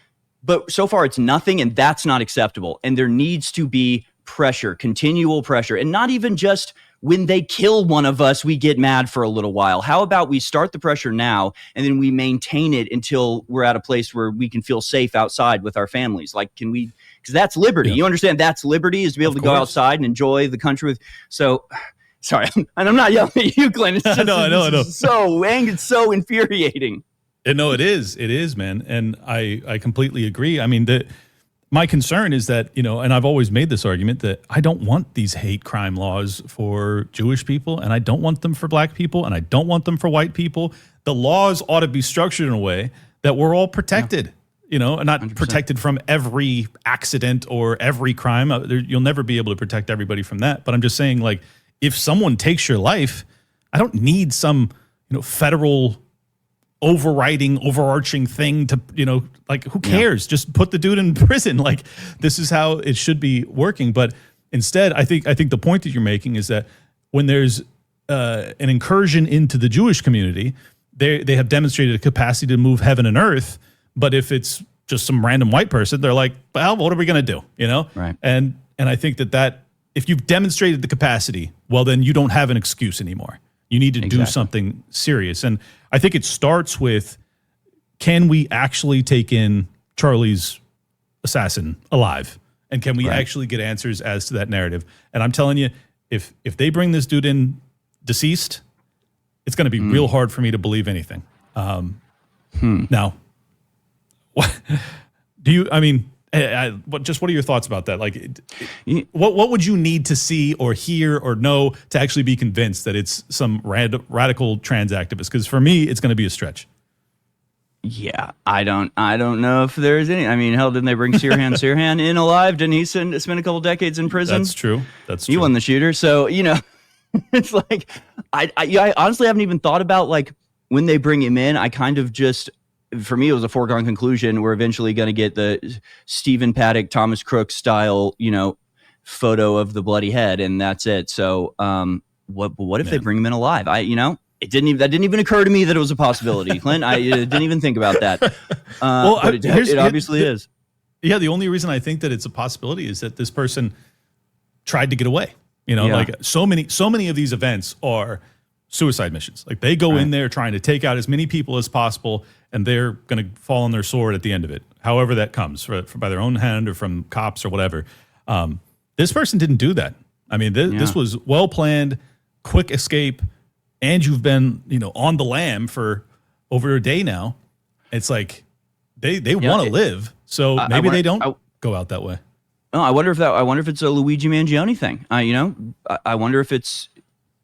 but so far it's nothing, and that's not acceptable. And there needs to be pressure, continual pressure, and not even just when they kill one of us, we get mad for a little while. How about we start the pressure now, and then we maintain it until we're at a place where we can feel safe outside with our families? Like, can we, because that's liberty. You understand that's liberty, is to be able to go outside and enjoy the country with, so, sorry, and I'm not yelling at you, Clint. It's just, I know. So angry, it's so infuriating. No, it is, man. And I completely agree. I mean, my concern is that, and I've always made this argument that I don't want these hate crime laws for Jewish people, and I don't want them for black people, and I don't want them for white people. The laws ought to be structured in a way that we're all protected, and not 100%. Protected from every accident or every crime. You'll never be able to protect everybody from that. But I'm just saying, like, if someone takes your life, I don't need some, federal overarching thing to, like, who cares? Just put the dude in prison. Like, this is how it should be working. But instead, I think the point that you're making is that when there's an incursion into the Jewish community, they have demonstrated a capacity to move heaven and earth. But if it's just some random white person, they're like, well, what are we going to do? Right. And I think that if you've demonstrated the capacity, well, then you don't have an excuse anymore. You need to do something serious. And I think it starts with, can we actually take in Charlie's assassin alive? And can we actually get answers as to that narrative? And I'm telling you, if they bring this dude in deceased, it's going to be real hard for me to believe anything. Now, what are your thoughts about that? Like, what would you need to see or hear or know to actually be convinced that it's some radical trans activist? Because for me, it's going to be a stretch. Yeah, I don't know if there's any. I mean, hell, didn't they bring Sirhan in alive? Didn't he spend a couple decades in prison? That's true. He won the shooter. So, it's like, I honestly haven't even thought about, like, when they bring him in, I kind of just, for me, it was a foregone conclusion. We're eventually going to get the Stephen Paddock, Thomas Crook style, photo of the bloody head, and that's it. So, what if they bring him in alive? That didn't even occur to me that it was a possibility, Clint. I didn't even think about that. But it obviously is. Yeah, the only reason I think that it's a possibility is that this person tried to get away. Like so many of these events are suicide missions. Like, they go in there trying to take out as many people as possible, and they're going to fall on their sword at the end of it, however that comes, by their own hand or from cops or whatever. This person didn't do that. I mean, this was well-planned, quick escape, and you've been, on the lam for over a day now. It's like they want to live, so maybe they don't go out that way. Oh, I wonder if it's a Luigi Mangione thing. I wonder if it's,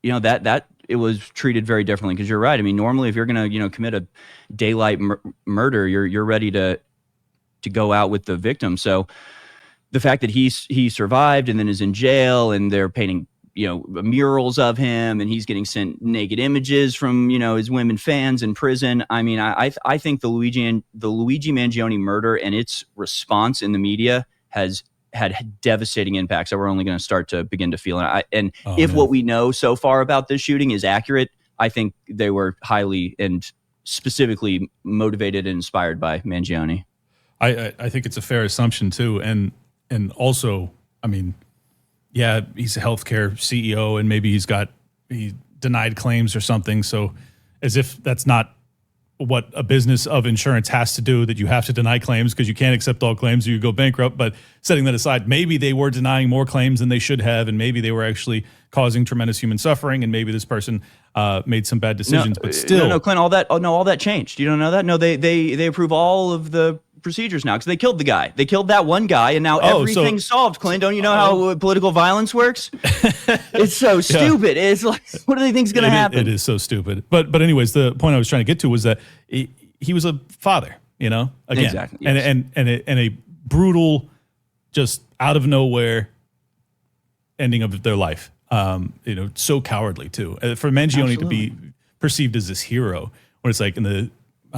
that it was treated very differently, because you're right. I mean, normally if you're going to, commit a daylight murder, you're ready to go out with the victim. So the fact that he survived and then is in jail, and they're painting, murals of him, and he's getting sent naked images from, his women fans in prison. I mean, I think the Luigi Mangione murder and its response in the media has had devastating impacts that we're only going to start to begin to feel. If what we know so far about this shooting is accurate, I think they were highly and specifically motivated and inspired by Mangione. I think it's a fair assumption too. And also, I mean, yeah, he's a healthcare CEO, and maybe he's got he denied claims or something. So as if that's not what a business of insurance has to do, that you have to deny claims because you can't accept all claims or you go bankrupt. But setting that aside, maybe they were denying more claims than they should have, and maybe they were actually causing tremendous human suffering, and maybe this person made some bad decisions. But still, no, Clint, all that changed. You don't know that? No, they approve all of the procedures now because they killed the guy. They killed that one guy, and now everything's solved. Clint, don't you know how political violence works? It's so stupid. It's like, what do they think is going to happen? It is so stupid. But anyways, the point I was trying to get to was that he was a father, again, exactly, yes. and a brutal, just out of nowhere ending of their life. So cowardly too. For Mangione to be perceived as this hero, when it's like I don't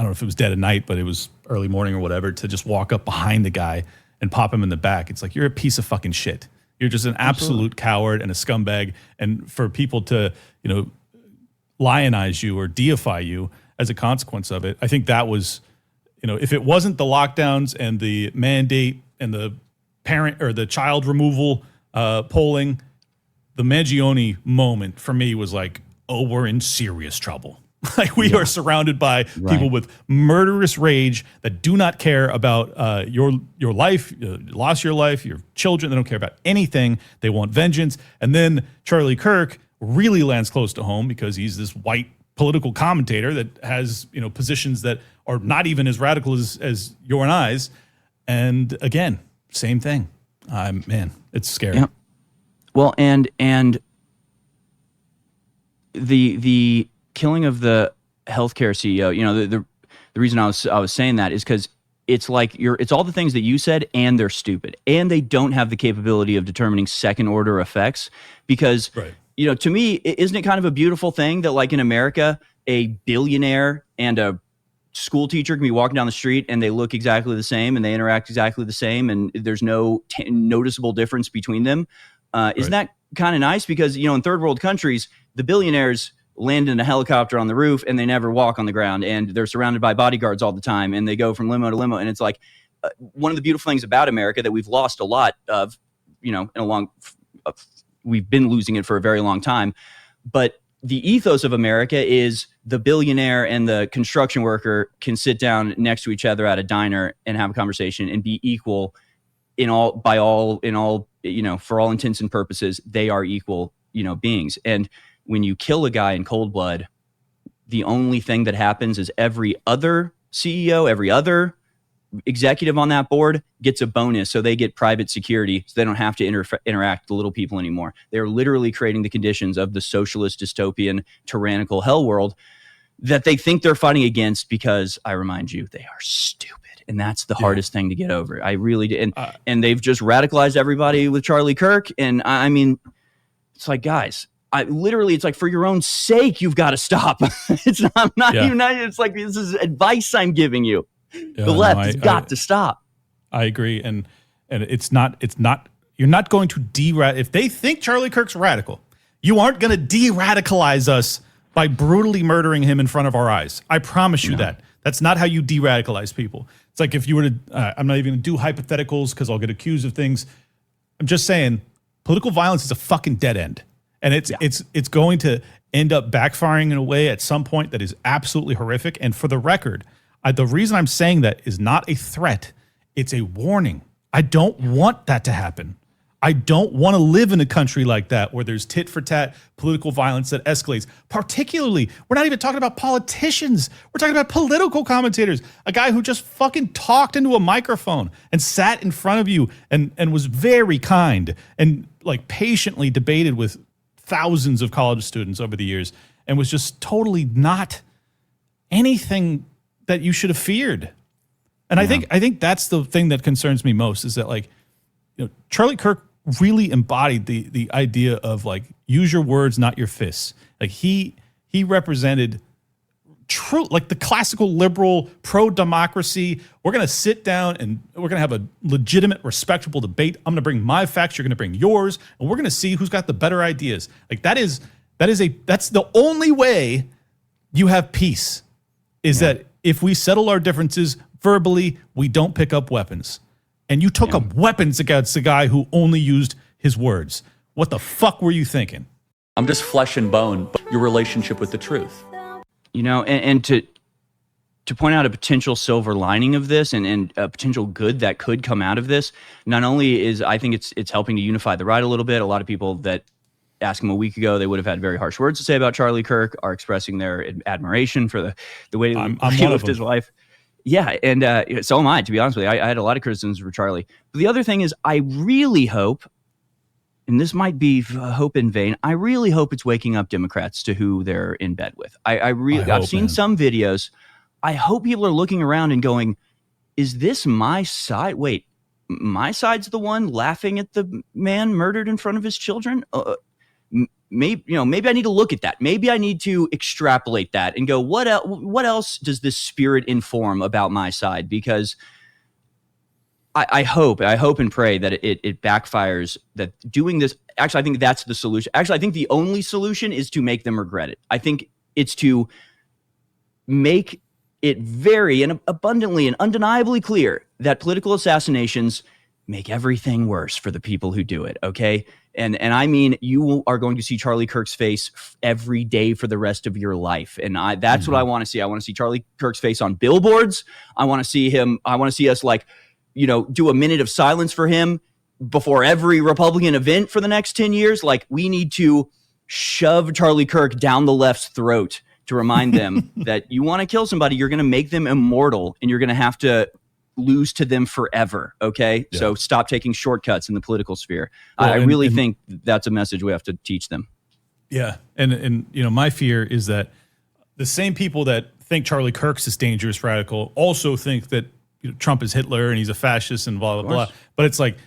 know if it was dead at night, but it was early morning or whatever, to just walk up behind the guy and pop him in the back. It's like, you're a piece of fucking shit. You're just an absolute coward and a scumbag. And for people to, lionize you or deify you as a consequence of it, I think that was, if it wasn't the lockdowns and the mandate and the parent or the child removal polling, the Mangione moment for me was like, oh, we're in serious trouble. Like we are surrounded by people with murderous rage that do not care about your life, lost your life, your children. They don't care about anything. They want vengeance. And then Charlie Kirk really lands close to home because he's this white political commentator that has positions that are not even as radical as your and I's. And again, same thing. Man, it's scary. Yeah. Well, and the killing of the healthcare CEO, the reason I was saying that is because it's like it's all the things that you said, and they're stupid, and they don't have the capability of determining second order effects. Because to me, isn't it kind of a beautiful thing that, like, in America, a billionaire and a school teacher can be walking down the street and they look exactly the same and they interact exactly the same, and there's no noticeable difference between them. Isn't that kind of nice? Because in third world countries, the billionaires land in a helicopter on the roof and they never walk on the ground, and they're surrounded by bodyguards all the time, and they go from limo to limo. And it's like one of the beautiful things about America that we've lost a lot of, we've been losing it for a very long time. But the ethos of America is the billionaire and the construction worker can sit down next to each other at a diner and have a conversation and be equal for all intents and purposes. They are equal, beings. And when you kill a guy in cold blood, the only thing that happens is every other CEO, every other executive on that board gets a bonus. So they get private security, so they don't have to interact with the little people anymore. They're literally creating the conditions of the socialist, dystopian, tyrannical hell world that they think they're fighting against, because I remind you, they are stupid. And that's the hardest thing to get over. I really do. And they've just radicalized everybody with Charlie Kirk. And I mean, it's like, guys, it's like, for your own sake, you've got to stop. It's like, this is advice I'm giving you. The left has got to stop. I agree. And it's not, you're not going to if they think Charlie Kirk's radical, you aren't going to de-radicalize us by brutally murdering him in front of our eyes. I promise you that. That's not how you de-radicalize people. It's like, if you were to, I'm not even going to do hypotheticals because I'll get accused of things. I'm just saying, political violence is a fucking dead end. And it's going to end up backfiring in a way at some point that is absolutely horrific. And for the record, the reason I'm saying that is not a threat. It's a warning. I don't want that to happen. I don't want to live in a country like that where there's tit for tat political violence that escalates. Particularly, we're not even talking about politicians. We're talking about political commentators. A guy who just fucking talked into a microphone and sat in front of you and was very kind and like patiently debated with thousands of college students over the years and was just totally not anything that you should have feared. And I think that's the thing that concerns me most, is that, like, Charlie Kirk really embodied the idea of, like, use your words, not your fists. Like, he represented true, like, the classical liberal pro-democracy. We're going to sit down and we're going to have a legitimate, respectable debate. I'm going to bring my facts, you're going to bring yours, and we're going to see who's got the better ideas. Like, that's the only way you have peace, is that if we settle our differences verbally, we don't pick up weapons. And you took up weapons against the guy who only used his words. What the fuck were you thinking? I'm just flesh and bone, but your relationship with the truth. You know, and to point out a potential silver lining of this and a potential good that could come out of this, not only is I think it's helping to unify the right a little bit. A lot of people that asked him a week ago, they would have had very harsh words to say about Charlie Kirk, are expressing their admiration for the way he lived his life. Yeah, and so am I, to be honest with you. I had a lot of criticisms for Charlie. But the other thing is, I really hope, and this might be hope in vain, I really hope it's waking up Democrats to who they're in bed with. I've seen some videos. I hope people are looking around and going, is this my side? Wait, my side's the one laughing at the man murdered in front of his children? Maybe I need to look at that. Maybe I need to extrapolate that and go, what else does this spirit inform about my side? Because I hope and pray that it backfires, that doing this, actually, I think that's the solution. Actually, I think the only solution is to make them regret it. I think it's to make it very and abundantly and undeniably clear that political assassinations make everything worse for the people who do it, okay? And I mean, you are going to see Charlie Kirk's face every day for the rest of your life. And that's what I want to see. I want to see Charlie Kirk's face on billboards. I want to see us do a minute of silence for him before every Republican event for the next 10 years. Like, we need to shove Charlie Kirk down the left's throat to remind them that you want to kill somebody, you're going to make them immortal, and you're going to have to lose to them forever. Okay. Yeah. So stop taking shortcuts in the political sphere. Well, I really think that's a message we have to teach them. Yeah. And my fear is that the same people that think Charlie Kirk's this dangerous radical also think that Trump is Hitler and he's a fascist and blah, blah, blah. But it's like,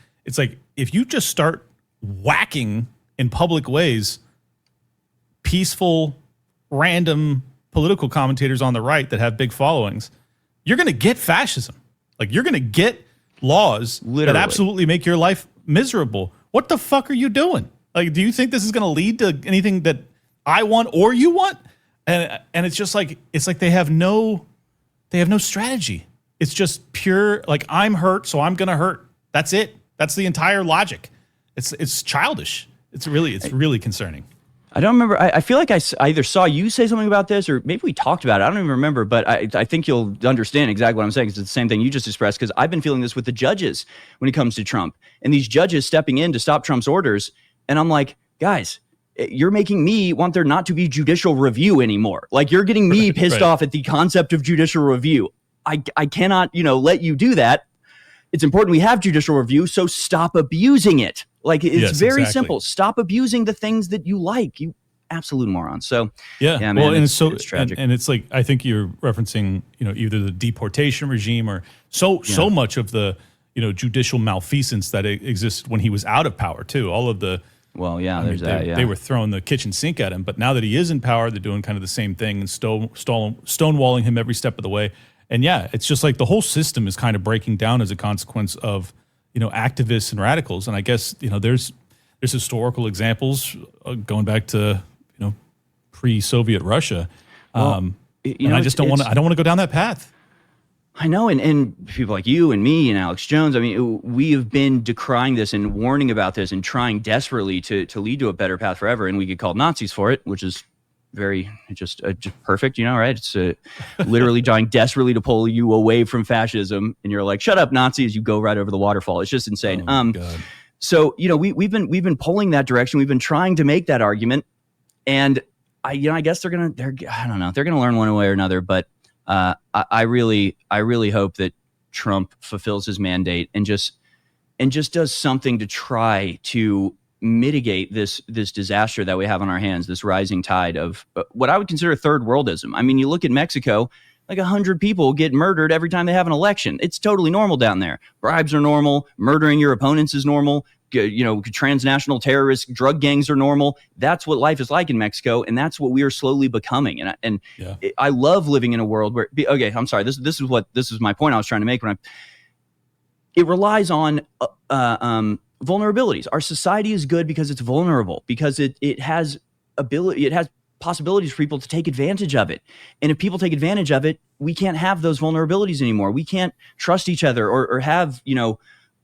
if you just start whacking in public ways, peaceful, random political commentators on the right that have big followings, you're going to get fascism. Like, you're going to get laws that absolutely make your life miserable. What the fuck are you doing? Like, do you think this is going to lead to anything that I want or you want? And it's just like, they have no strategy. It's just pure, like, I'm hurt, so I'm going to hurt. That's it. That's the entire logic. It's childish. It's really concerning. I don't remember. I feel like I either saw you say something about this or maybe we talked about it. I don't even remember, but I think you'll understand exactly what I'm saying, because it's the same thing you just expressed, because I've been feeling this with the judges when it comes to Trump and these judges stepping in to stop Trump's orders. And I'm like, guys, you're making me want there not to be judicial review anymore. Like, you're getting me pissed off at the concept of judicial review. I cannot, let you do that. It's important we have judicial review, so stop abusing it. Like, it's very simple. Stop abusing the things that you like, you absolute morons. So yeah man, well, and it's tragic. And it's like, I think you're referencing, either the deportation regime or so much of the, judicial malfeasance that existed when he was out of power too. All of the, they were throwing the kitchen sink at him, but now that he is in power, they're doing kind of the same thing and stonewalling him every step of the way. And yeah, it's just like the whole system is kind of breaking down as a consequence of, activists and radicals. And I guess, there's historical examples going back to, pre-Soviet Russia. And I just don't want to go down that path. I know. And people like you and me and Alex Jones, I mean, we have been decrying this and warning about this and trying desperately to lead to a better path forever. And we get called Nazis for it, which is just perfect, right? It's literally trying desperately to pull you away from fascism, and you're like, shut up, Nazi, as you go right over the waterfall. It's just insane. God. So we've been pulling that direction. We've been trying to make that argument, and I guess they're gonna learn one way or another. But I really hope that Trump fulfills his mandate and just does something to try to mitigate this disaster that we have on our hands, this rising tide of what I would consider third worldism. I mean, you look at Mexico, like 100 people get murdered every time they have an election. It's totally normal down there. Bribes are normal. Murdering your opponents is normal. Transnational terrorist drug gangs are normal. That's what life is like in Mexico, and that's what we are slowly becoming. And I love living in a world where, okay, I'm sorry. This is my point I was trying to make. It relies on vulnerabilities. Our society is good because it's vulnerable, because it has possibilities for people to take advantage of it. And if people take advantage of it, we can't have those vulnerabilities anymore. We can't trust each other or have,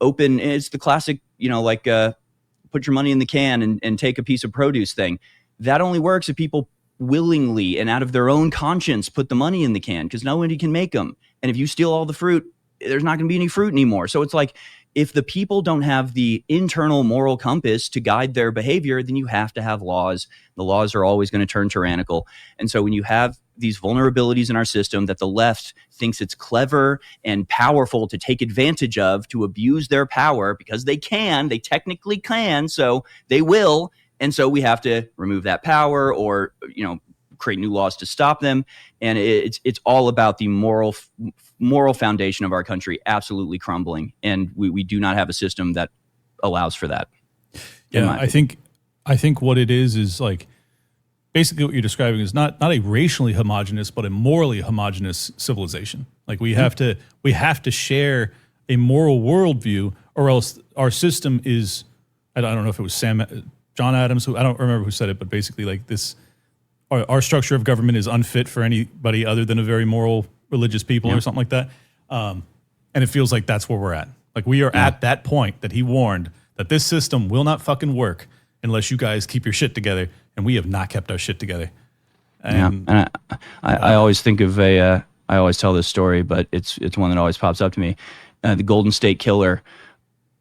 open. It's the classic, put your money in the can and take a piece of produce thing. that only works if people willingly and out of their own conscience put the money in the can, because nobody can make them. And if you steal all the fruit, there's not going to be any fruit anymore. So it's like, if the people don't have the internal moral compass to guide their behavior, then you have to have laws. The laws are always going to turn tyrannical. And so when you have these vulnerabilities in our system that the left thinks it's clever and powerful to take advantage of, to abuse their power, because they technically can, so they will. And so we have to remove that power, or, create new laws to stop them. And it's all about the moral foundation of our country absolutely crumbling. And we do not have a system that allows for that. Yeah, I think what it is like, basically what you're describing is not a racially homogenous, but a morally homogenous civilization. Like we have to share a moral worldview, or else our system is, I don't know if it was John Adams, I don't remember who said it, but basically like this, our structure of government is unfit for anybody other than a very moral, religious people or something like that. And it feels like that's where we're at. Like we are at that point that he warned that this system will not fucking work unless you guys keep your shit together. And we have not kept our shit together. And I always think of I always tell this story, but it's one that always pops up to me. The Golden State Killer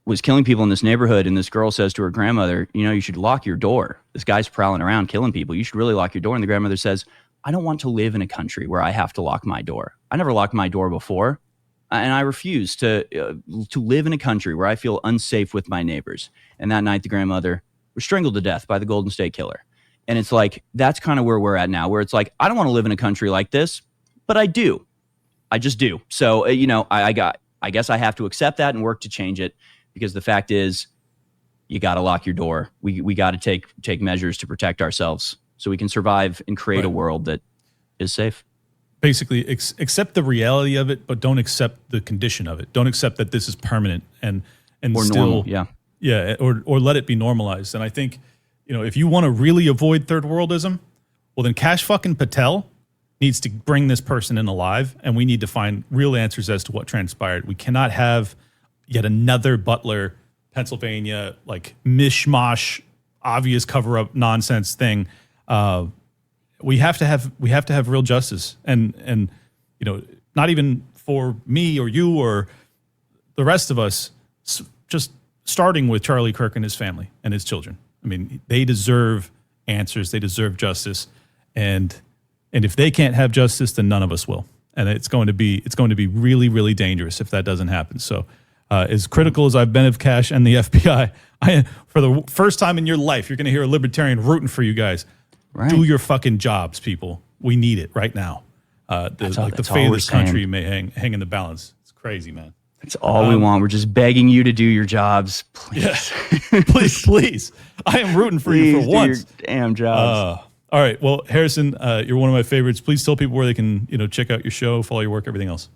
was killing people in this neighborhood, and this girl says to her grandmother, you should lock your door. This guy's prowling around killing people. You should really lock your door. And the grandmother says, I don't want to live in a country where I have to lock my door. I never locked my door before, and I refuse to live in a country where I feel unsafe with my neighbors. And that night, the grandmother was strangled to death by the Golden State Killer. And it's like, that's kind of where we're at now, where it's like, I don't want to live in a country like this, but I do. I just do. So, I guess I have to accept that and work to change it. Because the fact is, you got to lock your door. We got to take measures to protect ourselves so we can survive and create a world that is safe. Basically, accept the reality of it, but don't accept the condition of it. Don't accept that this is permanent and or still normal, or let it be normalized. And I think, if you want to really avoid third worldism, well, then Kash fucking Patel needs to bring this person in alive, and we need to find real answers as to what transpired. We cannot have yet another Butler, Pennsylvania, like mishmash, obvious cover-up nonsense thing. We have to have real justice, and not even for me or you or the rest of us. Just starting with Charlie Kirk and his family and his children. I mean, they deserve answers. They deserve justice, and if they can't have justice, then none of us will. And it's going to be really, really dangerous if that doesn't happen. So. As critical as I've been of Kash and the FBI, for the first time in your life, you're going to hear a libertarian rooting for you guys. Right. Do your fucking jobs, people. We need it right now. The fate of this country may hang in the balance. It's crazy, man. That's all we want. We're just begging you to do your jobs, please. Yeah. please. I am rooting for you for once. Do your damn jobs. All right. Well, Harrison, you're one of my favorites. Please tell people where they can, check out your show, follow your work, everything else.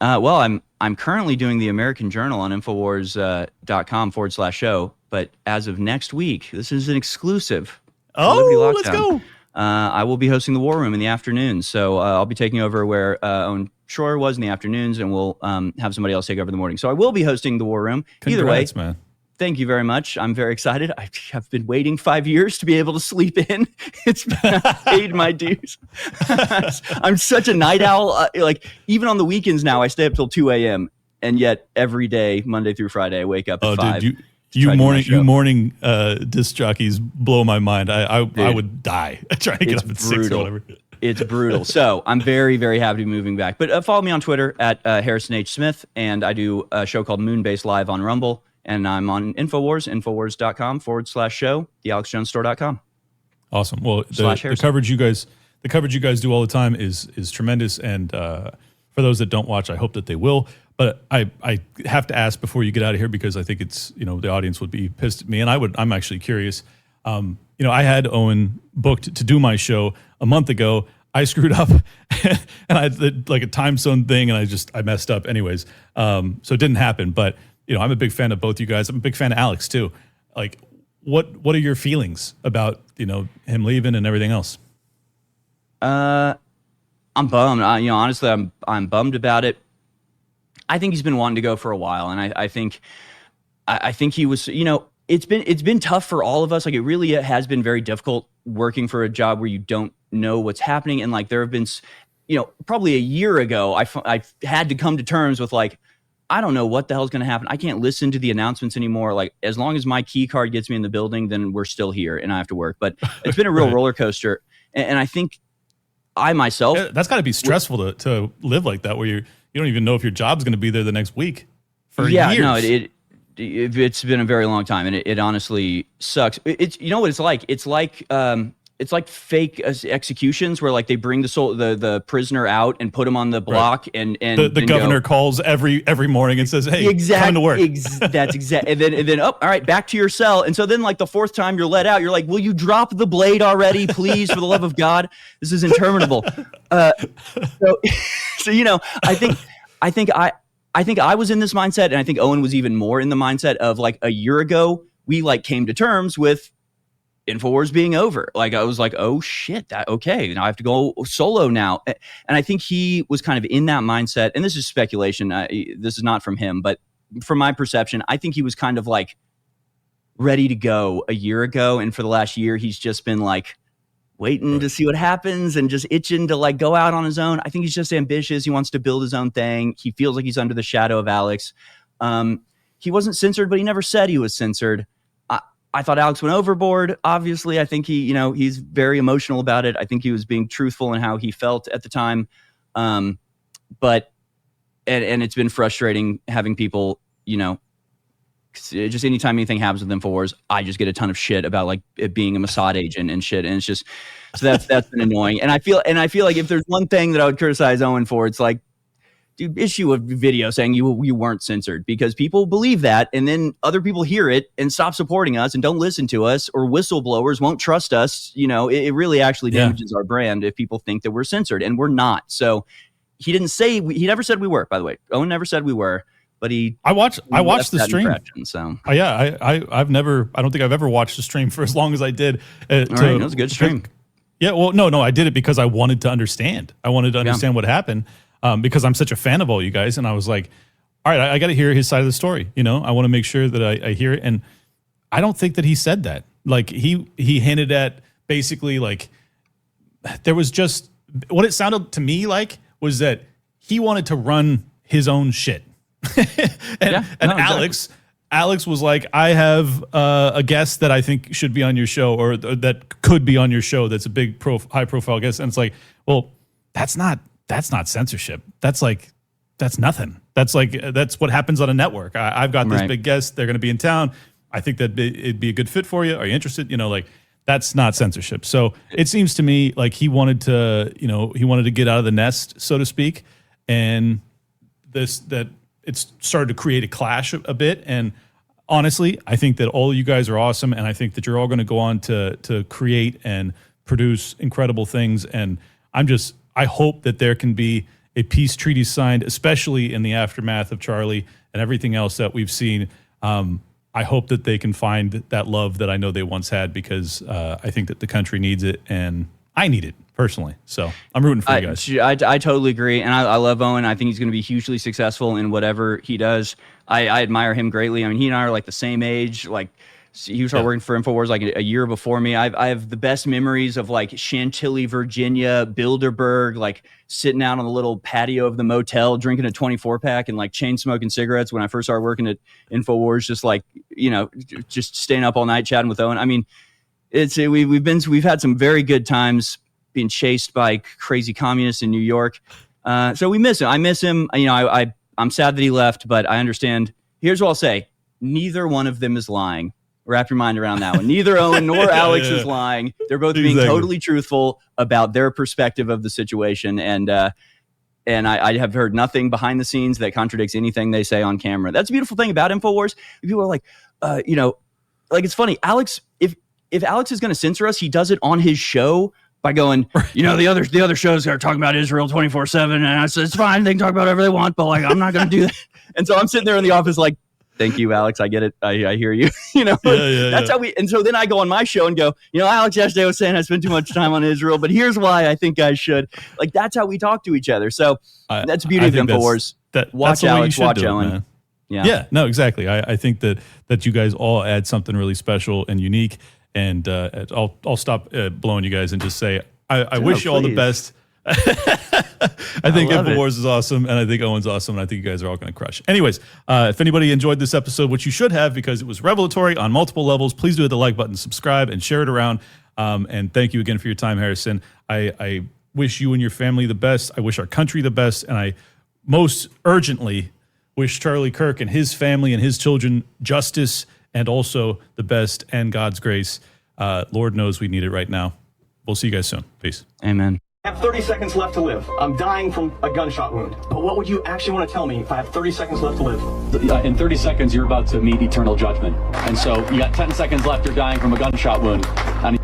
Well, I'm currently doing the American Journal on Infowars.com/show, but as of next week, this is an exclusive. Oh, let's go. I will be hosting the War Room in the afternoons, so I'll be taking over where Owen Schroer was in the afternoons, and we'll have somebody else take over in the morning. So I will be hosting the War Room. Congrats, either way, man. Thank you very much. I'm very excited. I have been waiting 5 years to be able to sleep in. I paid my dues. I'm such a night owl. Even on the weekends now, I stay up till 2 a.m. And yet every day, Monday through Friday, I wake up at 5. Dude, you morning disc jockeys blow my mind. I would die trying to get up at 6 or whatever. It's brutal. So I'm very, very happy to be moving back. But follow me on Twitter at Harrison H. Smith. And I do a show called Moonbase Live on Rumble. And I'm on Infowars, Infowars.com/show, thealexjonesstore.com. Awesome. Well, the coverage you guys do all the time is tremendous. And for those that don't watch, I hope that they will. But I have to ask before you get out of here, because I think it's, the audience would be pissed at me. And I'm actually curious. I had Owen booked to do my show a month ago. I screwed up and I did like a time zone thing, and I messed up anyways. So it didn't happen. But I'm a big fan of both you guys. I'm a big fan of Alex too. Like, what are your feelings about, him leaving and everything else? I'm bummed. Honestly, I'm bummed about it. I think he's been wanting to go for a while, and I think he was. It's been tough for all of us. Like, it really has been very difficult working for a job where you don't know what's happening. And like, there have been, probably a year ago, I had to come to terms with like, I don't know what the hell's going to happen. I can't listen to the announcements anymore. Like, as long as my key card gets me in the building, then we're still here and I have to work. But it's been a real roller coaster. And I think I myself, that's got to be stressful to live like that, where you don't even know if your job's going to be there the next week for years. No, it's been a very long time, and it honestly sucks. It's what it's like. It's like fake executions where like they bring the prisoner out and put him on the block, and the governor calls every morning and says, "Hey, come to work." That's exact. And then all right, back to your cell. And so then like the fourth time you're let out, you're like, "Will you drop the blade already, please, for the love of God? This is interminable." So I think I was in this mindset, and I think Owen was even more in the mindset of like a year ago. We like came to terms with InfoWars being over. Like I was like, oh shit, okay, now I have to go solo now. And I think he was kind of in that mindset. And this is speculation. This is not from him, but from my perception, I think he was kind of like ready to go a year ago. And for the last year, he's just been like waiting to see what happens and just itching to like go out on his own. I think he's just ambitious. He wants to build his own thing. He feels like he's under the shadow of Alex. He wasn't censored, but he never said he was censored. I thought Alex went overboard. Obviously, I think he's very emotional about it. I think he was being truthful in how he felt at the time. But it's been frustrating having people, just anytime anything happens with InfoWars, I just get a ton of shit about like it being a Mossad agent and shit. And it's just, so that's been annoying. And I feel like if there's one thing that I would criticize Owen for, it's like, dude, issue a video saying you weren't censored, because people believe that, and then other people hear it and stop supporting us and don't listen to us, or whistleblowers won't trust us. It really actually damages our brand if people think that we're censored, and we're not. So he never said we were, by the way. Owen never said we were, but I watched the stream. So I don't think I've ever watched a stream for as long as I did. All right, that was a good stream. Yeah, well, no, I did it because I wanted to understand. I wanted to understand what happened. Because I'm such a fan of all you guys, and I was like, all right, I got to hear his side of the story. I want to make sure that I hear it. And I don't think that he said that. Like he hinted at basically like there was just what it sounded to me like was that he wanted to run his own shit. Alex was like, I have a guest that I think should be on your show, or that could be on your show. That's a big high profile guest. And it's like, well, that's not censorship. That's nothing. That's what happens on a network. I've got this big guest. They're going to be in town. I think that it'd be a good fit for you. Are you interested? That's not censorship. So it seems to me like he wanted to get out of the nest, so to speak. And that it's started to create a clash a bit. And honestly, I think that all of you guys are awesome. And I think that you're all going to go on to create and produce incredible things. And I hope that there can be a peace treaty signed, especially in the aftermath of Charlie and everything else that we've seen. I hope that they can find that love that I know they once had, because I think that the country needs it, and I need it personally. So I'm rooting for you guys. I totally agree. And I love Owen. I think he's going to be hugely successful in whatever he does. I admire him greatly. I mean, he and I are like the same age. Like, he started working for InfoWars like a year before me. I have the best memories of like Chantilly, Virginia, Bilderberg, like sitting out on the little patio of the motel, drinking a 24 pack and like chain smoking cigarettes when I first started working at InfoWars, just like, just staying up all night chatting with Owen. I mean, we've had some very good times being chased by crazy communists in New York. So we miss him. I miss him. I'm sad that he left, but I understand. Here's what I'll say. Neither one of them is lying. Wrap your mind around that one. Neither Owen nor Alex is lying. They're both being totally truthful about their perspective of the situation. And I have heard nothing behind the scenes that contradicts anything they say on camera. That's a beautiful thing about InfoWars. People are like, like, it's funny. Alex, if Alex is going to censor us, he does it on his show by going, the other shows are talking about Israel 24/7. And I said, it's fine. They can talk about whatever they want, but like, I'm not going to do that. And so I'm sitting there in the office like, thank you, Alex. I get it. I hear you. That's how we. And so then I go on my show and go, Alex yesterday was saying I spend too much time on Israel, but here's why I think I should. Like, that's how we talk to each other. So that's the beauty of InfoWars. Watch Alex, watch Owen. Yeah, no, exactly. I think that you guys all add something really special and unique. And I'll stop blowing you guys and just say I wish you all the please. best. I think love it. InfoWars is awesome, and I think Owen's awesome, and I think you guys are all going to crush. Anyways, if anybody enjoyed this episode, which you should have because it was revelatory on multiple levels, please do hit the like button, subscribe, and share it around. And thank you again for your time, Harrison. I wish you and your family the best. I wish our country the best, and I most urgently wish Charlie Kirk and his family and his children justice and also the best and God's grace. Lord knows we need it right now. We'll see you guys soon. Peace. Amen. I have 30 seconds left to live. I'm dying from a gunshot wound. But what would you actually want to tell me if I have 30 seconds left to live? In 30 seconds, you're about to meet eternal judgment. And so you got 10 seconds left, you're dying from a gunshot wound.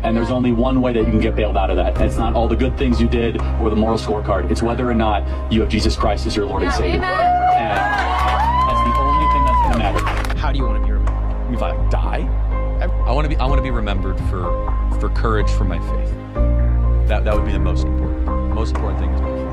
And there's only one way that you can get bailed out of that. It's not all the good things you did or the moral scorecard. It's whether or not you have Jesus Christ as your Lord and Savior. And that's the only thing that's going to matter. How do you want to be remembered? If I die, I want to be remembered for courage for my faith. That would be the most important thing is my faith.